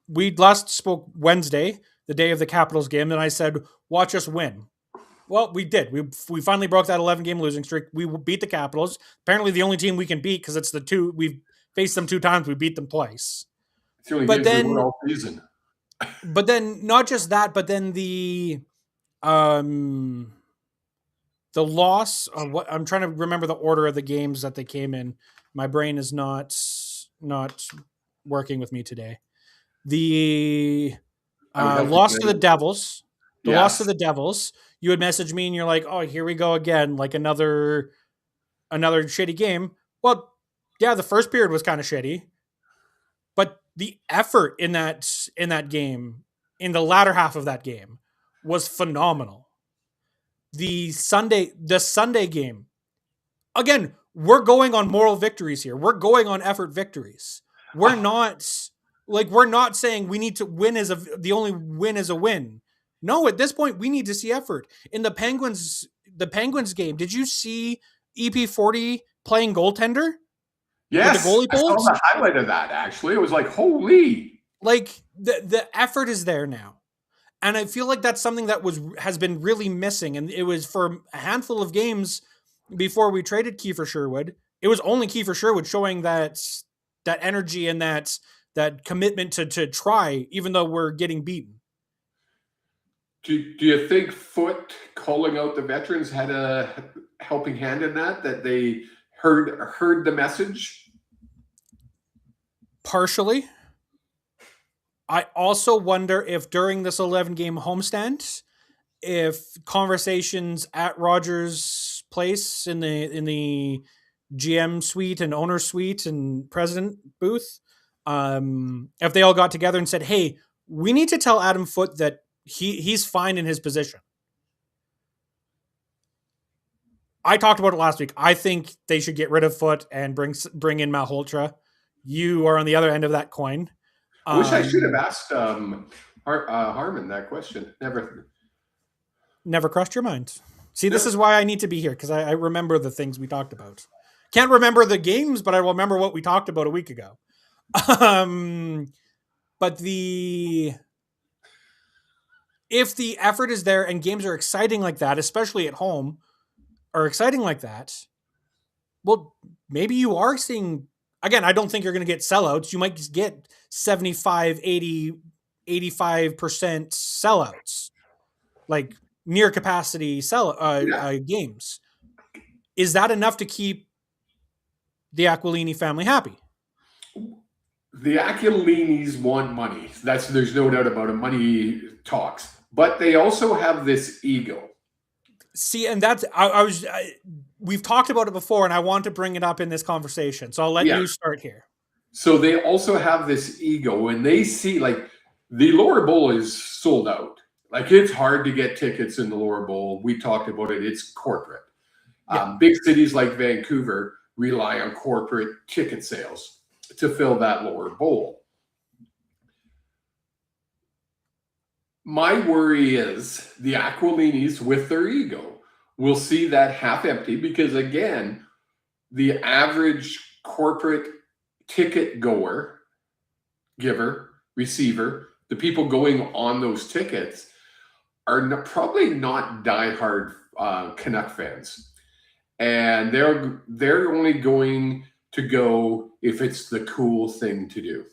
we last spoke Wednesday, the day of the Capitals game, and I said, watch us win. Well, we did. We finally broke that 11-game losing streak. We beat the Capitals. Apparently the only team we can beat because it's the two. We've faced them 2 times. We beat them twice.
It's the only games we won all season.
But then not just that, but then the loss of what I'm trying to remember the order of the games that they came in. My brain is not working with me today. The loss to the Devils. The loss to the Devils. You would message me and you're like, oh, here we go again. Like another shitty game. Well, yeah, the first period was kind of shitty, but the effort in that game, in the latter half of that game, was phenomenal. The Sunday game, again, we're going on moral victories here. We're going on effort victories. We're not saying we need to win the only win is a win. No, at this point, we need to see effort. In the Penguins game, did you see EP40 playing goaltender?
Yes,
with the goalie
I saw the highlight of that, actually. It was like, holy.
Like, the effort is there now. And I feel like that's something that has been really missing. And it was for a handful of games before we traded Kiefer Sherwood. It was only Kiefer Sherwood showing that energy and that commitment to try, even though we're getting beaten.
Do you think Foote calling out the veterans had a helping hand in that they heard the message?
Partially. I also wonder if during this 11-game homestand, if conversations at Rogers Place in the GM suite and owner suite and president booth, if they all got together and said, hey, we need to tell Adam Foote that he's fine in his position. I talked about it last week. I think they should get rid of Foote and bring in Malhotra. You are on the other end of that coin.
I wish I should have asked Harman that question.
Never crossed your mind. See, this is why I need to be here, because I remember the things we talked about. Can't remember the games, but I remember what we talked about a week ago. But if the effort is there and games are exciting like that, especially at home, are exciting like that, well, maybe you are seeing, again, I don't think you're going to get sellouts. You might just get 75, 80, 85% sellouts, like near capacity games. Is that enough to keep the Aquilini family happy?
The Aquilinis want money. There's no doubt about it. Money talks. But they also have this ego.
See, and that's we've talked about it before, and I want to bring it up in this conversation. So I'll let you start here.
So they also have this ego when they see, like, the lower bowl is sold out. Like, it's hard to get tickets in the lower bowl. We talked about it. It's corporate.
Yeah.
Big cities like Vancouver rely on corporate ticket sales to fill that lower bowl. My worry is the Aquilinis, with their ego, will see that half empty because, again, the average corporate ticket giver, receiver, the people going on those tickets are probably not diehard Canuck fans. And they're only going to go if it's the cool thing to do.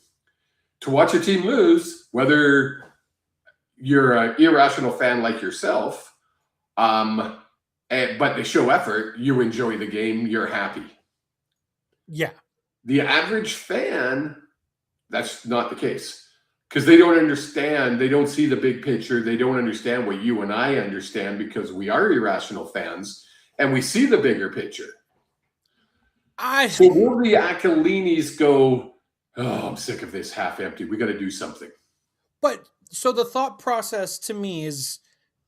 To watch a team lose, whether you're an irrational fan like yourself, but they show effort, you enjoy the game, you're happy.
Yeah.
The average fan, that's not the case. Because they don't understand, they don't see the big picture, they don't understand what you and I understand because we are irrational fans and we see the bigger picture. So will the Aquilinis go, oh, I'm sick of this half empty, we got to do something.
But so the thought process to me is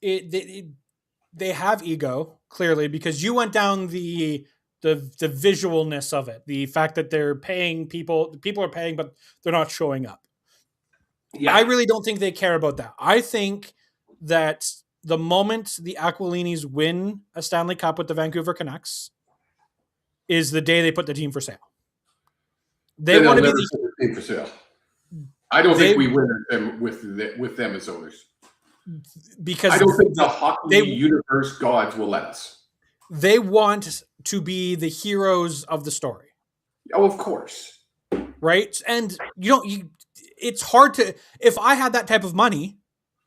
they have ego, clearly, because you went down the visualness of it, the fact that they're paying people are paying, but they're not showing up. Yeah. I really don't think they care about that. I think that the moment the Aquilinis win a Stanley Cup with the Vancouver Canucks is the day they put the team for sale. They want to be the
team for sale. I don't think we win them with them as owners.
Because
I don't think the hockey universe gods will let us.
They want to be the heroes of the story.
Oh, of course.
Right? And it's hard to, if I had that type of money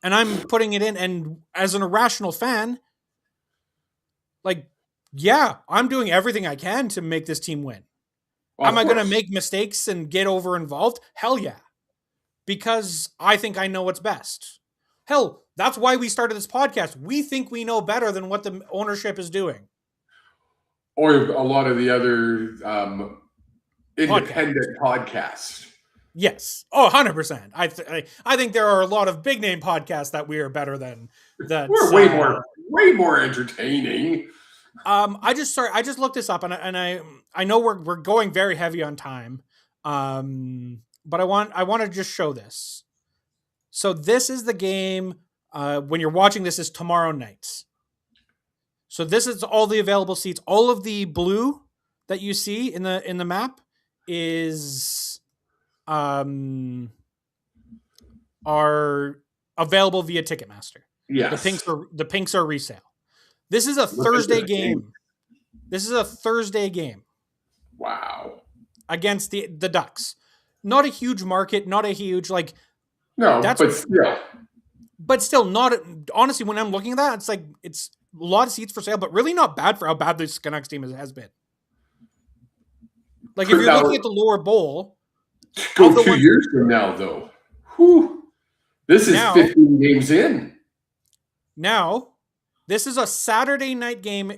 and I'm putting it in, and as an irrational fan, like, yeah, I'm doing everything I can to make this team win. Am I going to make mistakes and get over involved? Hell yeah. Because I think I know what's best. Hell, that's why we started this podcast. We think we know better than what the ownership is doing.
Or a lot of the other independent podcasts.
Yes. Oh, 100%. I think there are a lot of big name podcasts that we are better than.
We're way more entertaining.
I just looked this up, and I know we're going very heavy on time. But I want to just show this. So this is the game. When you're watching this is tomorrow night. So this is all the available seats. All of the blue that you see in the map is are available via Ticketmaster.
Yes.
The pinks are resale. This is a Thursday game. This is a Thursday game.
Wow.
Against the Ducks. Not a huge market, not a huge but still not. Honestly, when I'm looking at that, it's like it's a lot of seats for sale, but really not bad for how bad this Canucks team has been. Like if you're looking at the lower bowl,
go 2 years from now, though. Whew. This is 15 games in.
Now, this is a Saturday night game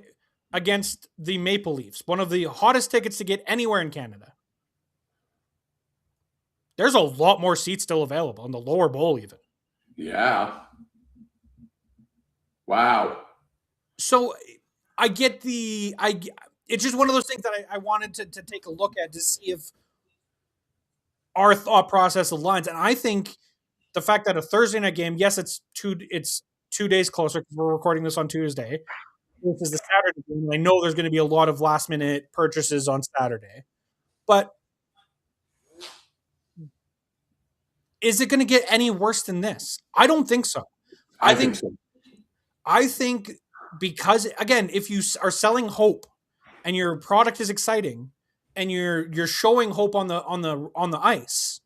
against the Maple Leafs, one of the hottest tickets to get anywhere in Canada. There's a lot more seats still available in the lower bowl even.
Yeah. Wow.
So I get it's just one of those things that I wanted to take a look at to see if our thought process aligns. And I think the fact that a Thursday night game, yes, it's 2 days closer because we're recording this on Tuesday. This is the Saturday game. I know there's going to be a lot of last minute purchases on Saturday, but is it going to get any worse than this? I don't think so. I think so. I think because, again, if you are selling hope and your product is exciting and you're showing hope on the ice,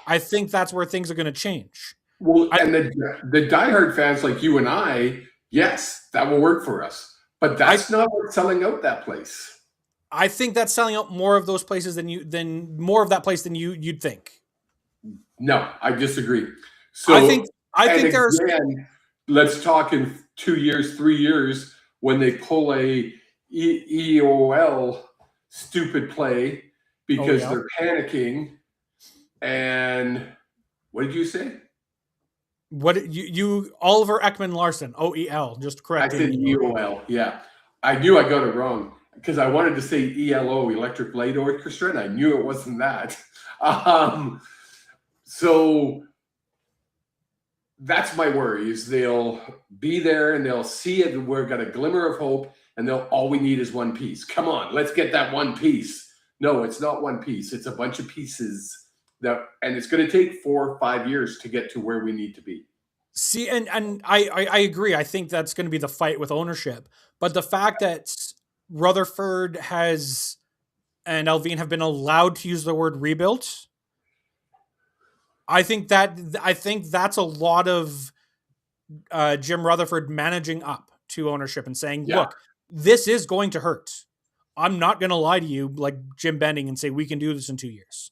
I think that's where things are going to change.
Well, and the diehard fans like you and I, yes, that will work for us. But that's not what's selling out that place.
I think that's selling out more of those places than more of that place than you'd think.
No, I disagree. So
I think there's.
Let's talk in 2 years, 3 years when they pull a EOL stupid play because they're panicking. And what did you say?
What you Oliver Ekman Larson, OEL, just correct.
I said EOL. Yeah, I knew I got it wrong because I wanted to say ELO, Electric Light Orchestra, and I knew it wasn't that. So that's my worry is they'll be there and they'll see it. We've got a glimmer of hope and all we need is one piece. Come on, let's get that one piece. No, it's not one piece. It's a bunch of pieces and it's going to take 4 or 5 years to get to where we need to be.
See, and I agree. I think that's going to be the fight with ownership. But the fact that Rutherford and Alvin have been allowed to use the word rebuilt, I think that's a lot of Jim Rutherford managing up to ownership and saying, look, this is going to hurt. I'm not going to lie to you like Jim Benning and say we can do this in 2 years.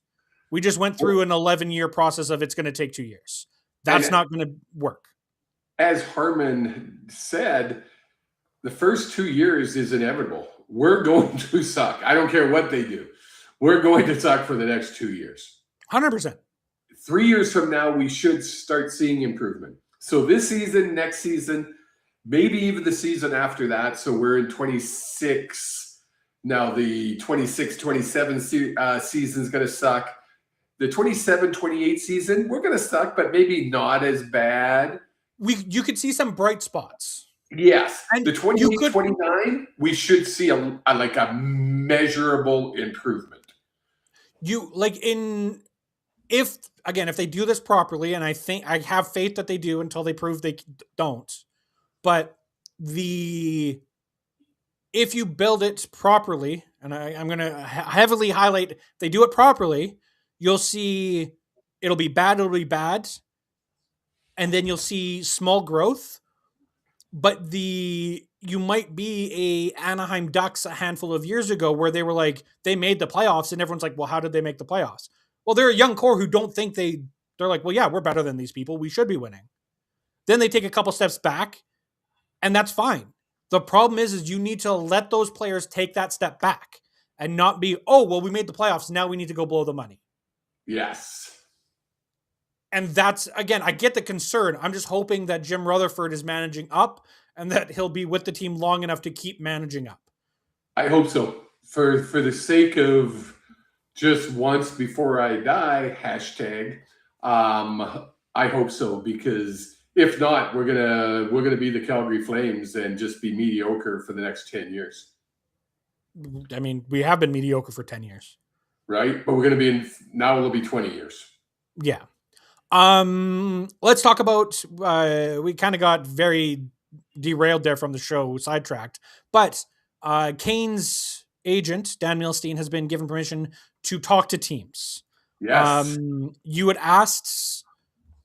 We just went through an 11-year process of it's going to take 2 years. That's not going to work.
As Harman said, the first 2 years is inevitable. We're going to suck. I don't care what they do. We're going to suck for the next 2 years.
100%.
3 years from now, we should start seeing improvement. So this season, next season, maybe even the season after that. So we're in 26. Now the 26-27 season is going to suck. The 27-28 season, we're going to suck, but maybe not as bad.
You could see some bright spots.
Yes.
And
the 28-29, we should see a measurable improvement.
If they do this properly, and I have faith that they do until they prove they don't. But if you build it properly, and I'm going to heavily highlight, if they do it properly, you'll see it'll be bad, and then you'll see small growth. But you might be a Anaheim Ducks a handful of years ago where they were like, they made the playoffs, and everyone's like, well, how did they make the playoffs? Well, they're a young core who don't think they're like, well, yeah, we're better than these people. We should be winning. Then they take a couple steps back, and that's fine. The problem is you need to let those players take that step back and not be, oh, well, we made the playoffs. Now we need to go blow the money.
Yes.
And that's, again, I get the concern. I'm just hoping that Jim Rutherford is managing up and that he'll be with the team long enough to keep managing up.
I hope so. For the sake of just once before I die, hashtag, I hope so, because if not, we're gonna be the Calgary Flames and just be mediocre for the next 10 years.
I mean, we have been mediocre for 10 years.
Right? But we're gonna be now it'll be 20 years.
Yeah. Let's talk about, we kind of got very derailed there from the show, sidetracked, but Kane's agent, Dan Milstein, has been given permission to talk to teams.
Yes.
You had asked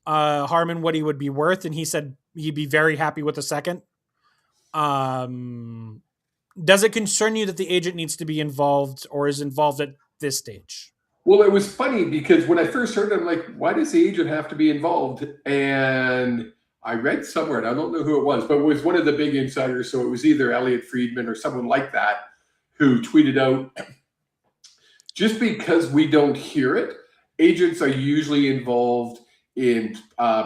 Harman what he would be worth, and he said he'd be very happy with a second. Does it concern you that the agent needs to be involved or is involved at this stage?
Well, it was funny because when I first heard it, I'm like, why does the agent have to be involved? And I read somewhere, and I don't know who it was, but it was one of the big insiders. So it was either Elliot Friedman or someone like that who tweeted out, just because we don't hear it, agents are usually involved in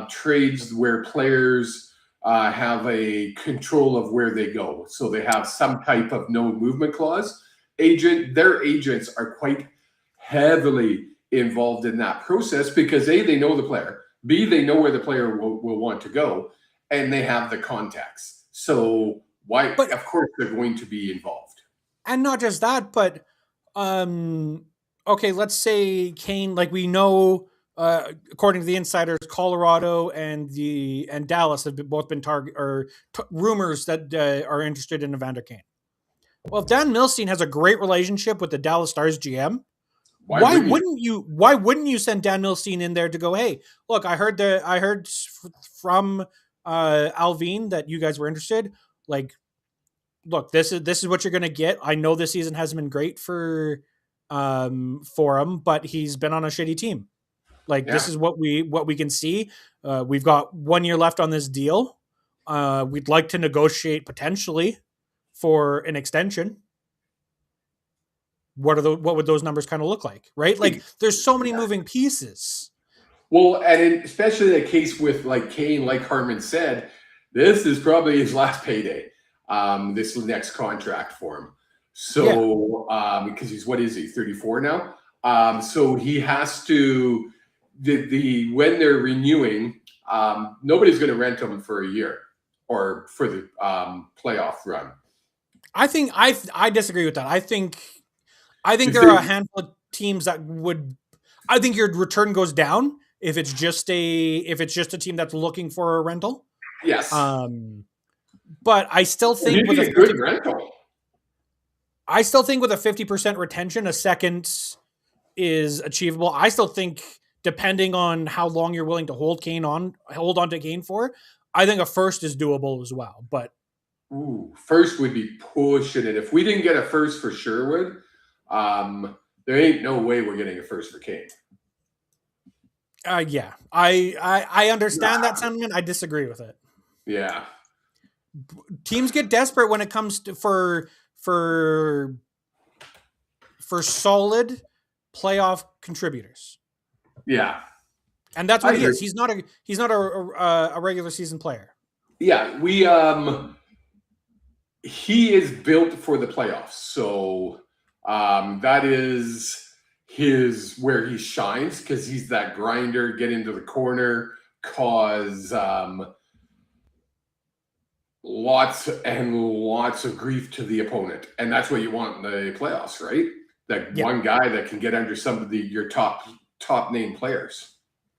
trades where players have a control of where they go. So they have some type of no movement clause. Their agents are quite heavily involved in that process because A, they know the player, B, they know where the player will want to go, and they have the contacts. So of course they're going to be involved.
And not just that, but okay, let's say Kane, like we know, according to the insiders, Colorado and Dallas have both been rumors that are interested in Evander Kane. Well, if Dan Milstein has a great relationship with the Dallas Stars GM, why wouldn't you send Dan Milstein in there to go, hey, look, I heard from Alvin that you guys were interested. Like, look, this is what you're going to get. I know this season hasn't been great for him, but he's been on a shitty team. Like, This is what we can see. We've got 1 year left on this deal. We'd like to negotiate potentially for an extension. What would those numbers kind of look like, right? Like, there's so many moving pieces.
Well, and especially the case with like Kane, like Harman said, this is probably his last payday. This next contract for him. So because he's, what is he, 34 now? So he has to when they're renewing, nobody's going to rent him for a year or for the playoff run. I
think I disagree with that. I think there are a handful of teams that would. I think your return goes down if it's just a team that's looking for a rental.
Yes.
But I still think with a good rental. I still think with a 50% retention, a second is achievable. I still think, depending on how long you're willing to hold on to Kane for, I think a first is doable as well. But
Ooh, first would be pushing it. If we didn't get a first for Sherwood, there ain't no way we're getting a first for Kane.
Yeah, I understand that sentiment. I disagree with it.
Yeah.
Teams get desperate when it comes to for solid playoff contributors.
Yeah.
And that's what he is. He's not a regular season player.
Yeah, he is built for the playoffs. So that is where he shines, because he's that grinder, get into the corner, cause lots and lots of grief to the opponent. And that's what you want in the playoffs, right? That one guy that can get under some of your top name players.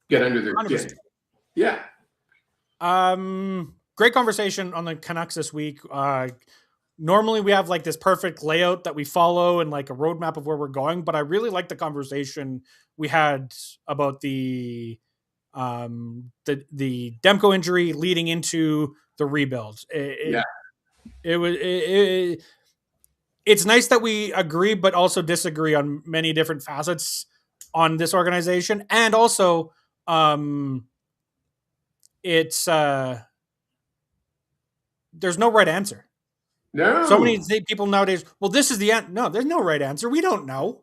Get under their 100%. Skin. Yeah.
Great conversation on the Canucks this week. Normally we have like this perfect layout that we follow and like a roadmap of where we're going, but I really like the conversation we had about the Demko injury leading into the rebuild. It's nice that we agree, but also disagree on many different facets on this organization. And also, it's there's no right answer.
No.
So many people nowadays, well, this is the end. No, there's no right answer. We don't know.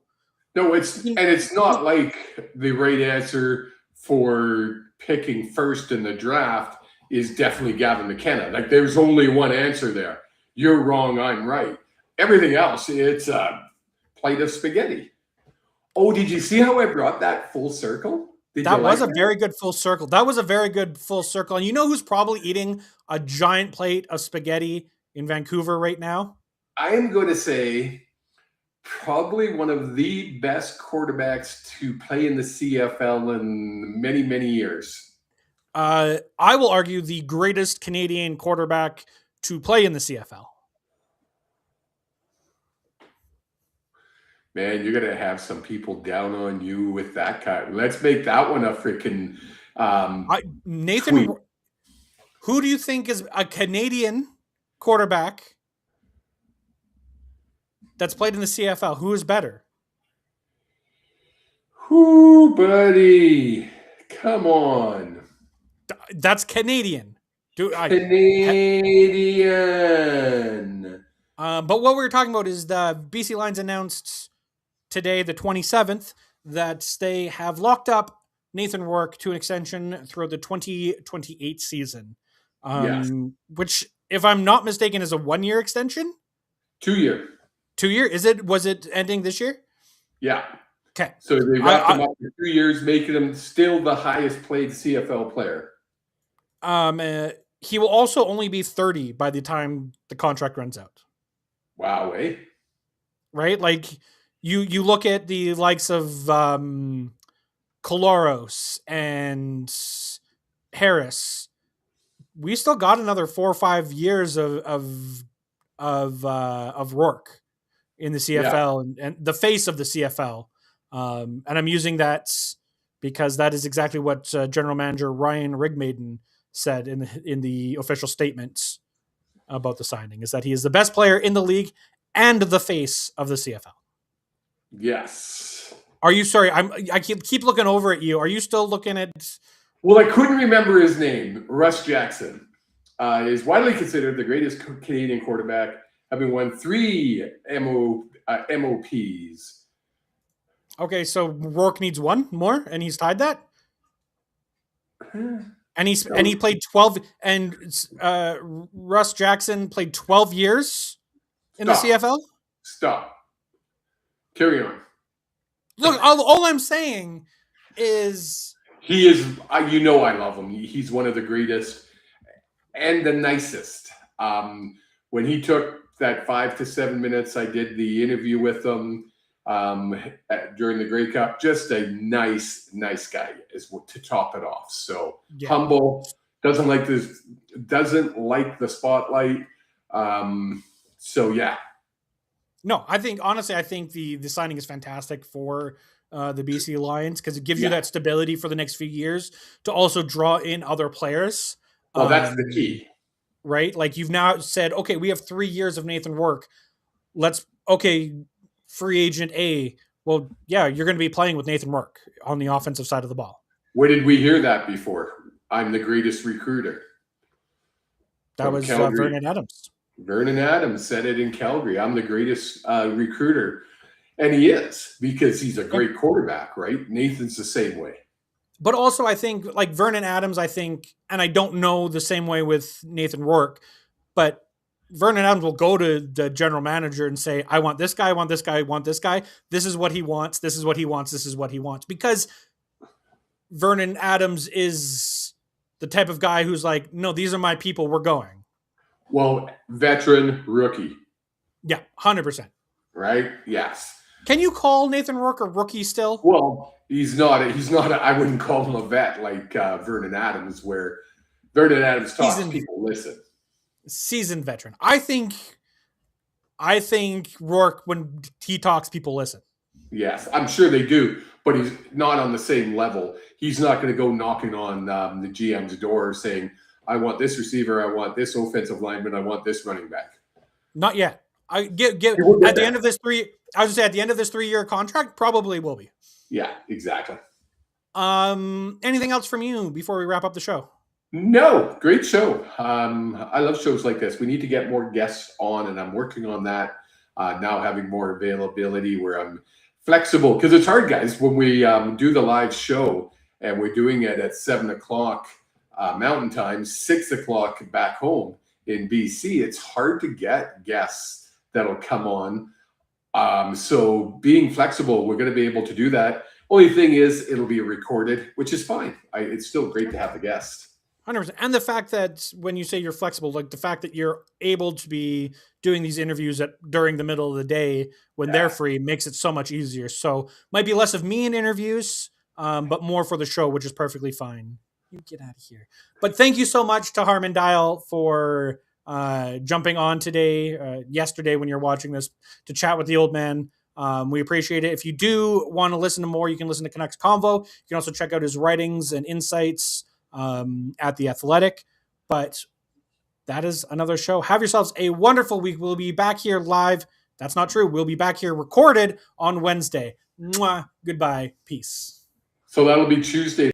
No, it's not like the right answer for picking first in the draft is definitely Gavin McKenna. Like, there's only one answer there. You're wrong, I'm right. Everything else, it's a plate of spaghetti. Oh, did you see how I brought that full circle?
That was a very good full circle. That was a very good full circle. And you know who's probably eating a giant plate of spaghetti in Vancouver right now?
I am going to say probably one of the best quarterbacks to play in the CFL in many, many years.
I will argue the greatest Canadian quarterback to play in the CFL.
Man, you're going to have some people down on you with that guy. Let's make that one a freaking
Nathan,
tweet.
Who do you think is a Canadian quarterback that's played in the CFL? Who is better?
Whoo, buddy. Come on.
That's Canadian.
Canadian.
But what we were talking about is the BC Lions announced today, the 27th, that they have locked up Nathan Rourke to an extension through the 2028 season.
Yes.
Which, if I'm not mistaken, is a 1-year extension?
2 year.
2 year? Was it ending this year?
Yeah.
Okay.
So they wrapped him up for 2 years, making him still the highest played CFL player.
He will also only be 30 by the time the contract runs out.
Wow, eh?
Right? Like, you look at the likes of Coloros and Harris. We still got another 4 or 5 years of Rourke in the CFL and the face of the CFL. And I'm using that because that is exactly what General Manager Ryan Rigmaiden said in the official statements about the signing, is that he is the best player in the league and the face of the CFL.
Yes.
Are you sorry? I keep looking over at you. Are you still looking at?
Well, I couldn't remember his name. Russ Jackson is widely considered the greatest Canadian quarterback, having won 3 MOPs.
Okay, so Rourke needs one more, and he's tied that. And he played 12, and Russ Jackson played 12 years in the CFL.
Stop. Carry on.
Look, all I'm saying is
he is. I love him. He's one of the greatest and the nicest. When he took that 5 to 7 minutes, I did the interview with him during the Grey Cup. Just a nice guy is to top it off. So humble, doesn't like the spotlight. So yeah.
No, I think the signing is fantastic for the BC Lions because it gives you that stability for the next few years to also draw in other players.
Well, that's the key.
right? Like you've now said, okay, we have 3 years of Nathan Rourke. Free agent A. Well, yeah, you're going to be playing with Nathan Rourke on the offensive side of the ball.
Where did we hear that before? I'm the greatest recruiter.
That
From
was
Calgary.
Vernon Adams.
Vernon Adams said it in Calgary. I'm the greatest recruiter. And he is, because he's a great quarterback, right? Nathan's the same way.
But also, I think, like Vernon Adams, and I don't know the same way with Nathan Rourke, but Vernon Adams will go to the general manager and say, I want this guy, I want this guy, I want this guy. This is what he wants. This is what he wants. This is what he wants. Because Vernon Adams is the type of guy who's like, no, these are my people. We're going.
Well, veteran, rookie.
Yeah, 100%.
Right? Yes.
Can you call Nathan Rourke a rookie still?
Well, he's not. I wouldn't call him a vet like Vernon Adams, where Vernon Adams talks, people listen.
Seasoned veteran. I think Rourke, when he talks, people listen.
Yes, I'm sure they do, but he's not on the same level. He's not going to go knocking on the GM's door saying, I want this receiver, I want this offensive lineman, I want this running back.
Not yet. At the end of this 3-year contract, probably will be.
Yeah, exactly.
Anything else from you before we wrap up the show?
No, great show. I love shows like this. We need to get more guests on, and I'm working on that now, having more availability where I'm flexible, because it's hard, guys, when we do the live show and we're doing it at 7:00 Mountain Time, 6:00 back home in BC. It's hard to get guests that'll come on. So being flexible, we're going to be able to do that. Only thing is, it'll be recorded, which is fine. It's still great to have the guest.
100%. And the fact that when you say you're flexible, like the fact that you're able to be doing these interviews during the middle of the day when they're free makes it so much easier. So might be less of me in interviews, but more for the show, which is perfectly fine. You get out of here. But thank you so much to Harman Dayal for jumping on yesterday when you're watching this, to chat with the old man. We appreciate it. If you do want to listen to more, you can listen to Canucks Convo. You can also check out his writings and insights at The Athletic. But that is another show. Have yourselves a wonderful week. We'll be back here live. That's not true. We'll be back here recorded on Wednesday. Mwah. Goodbye. Peace.
So that'll be Tuesday.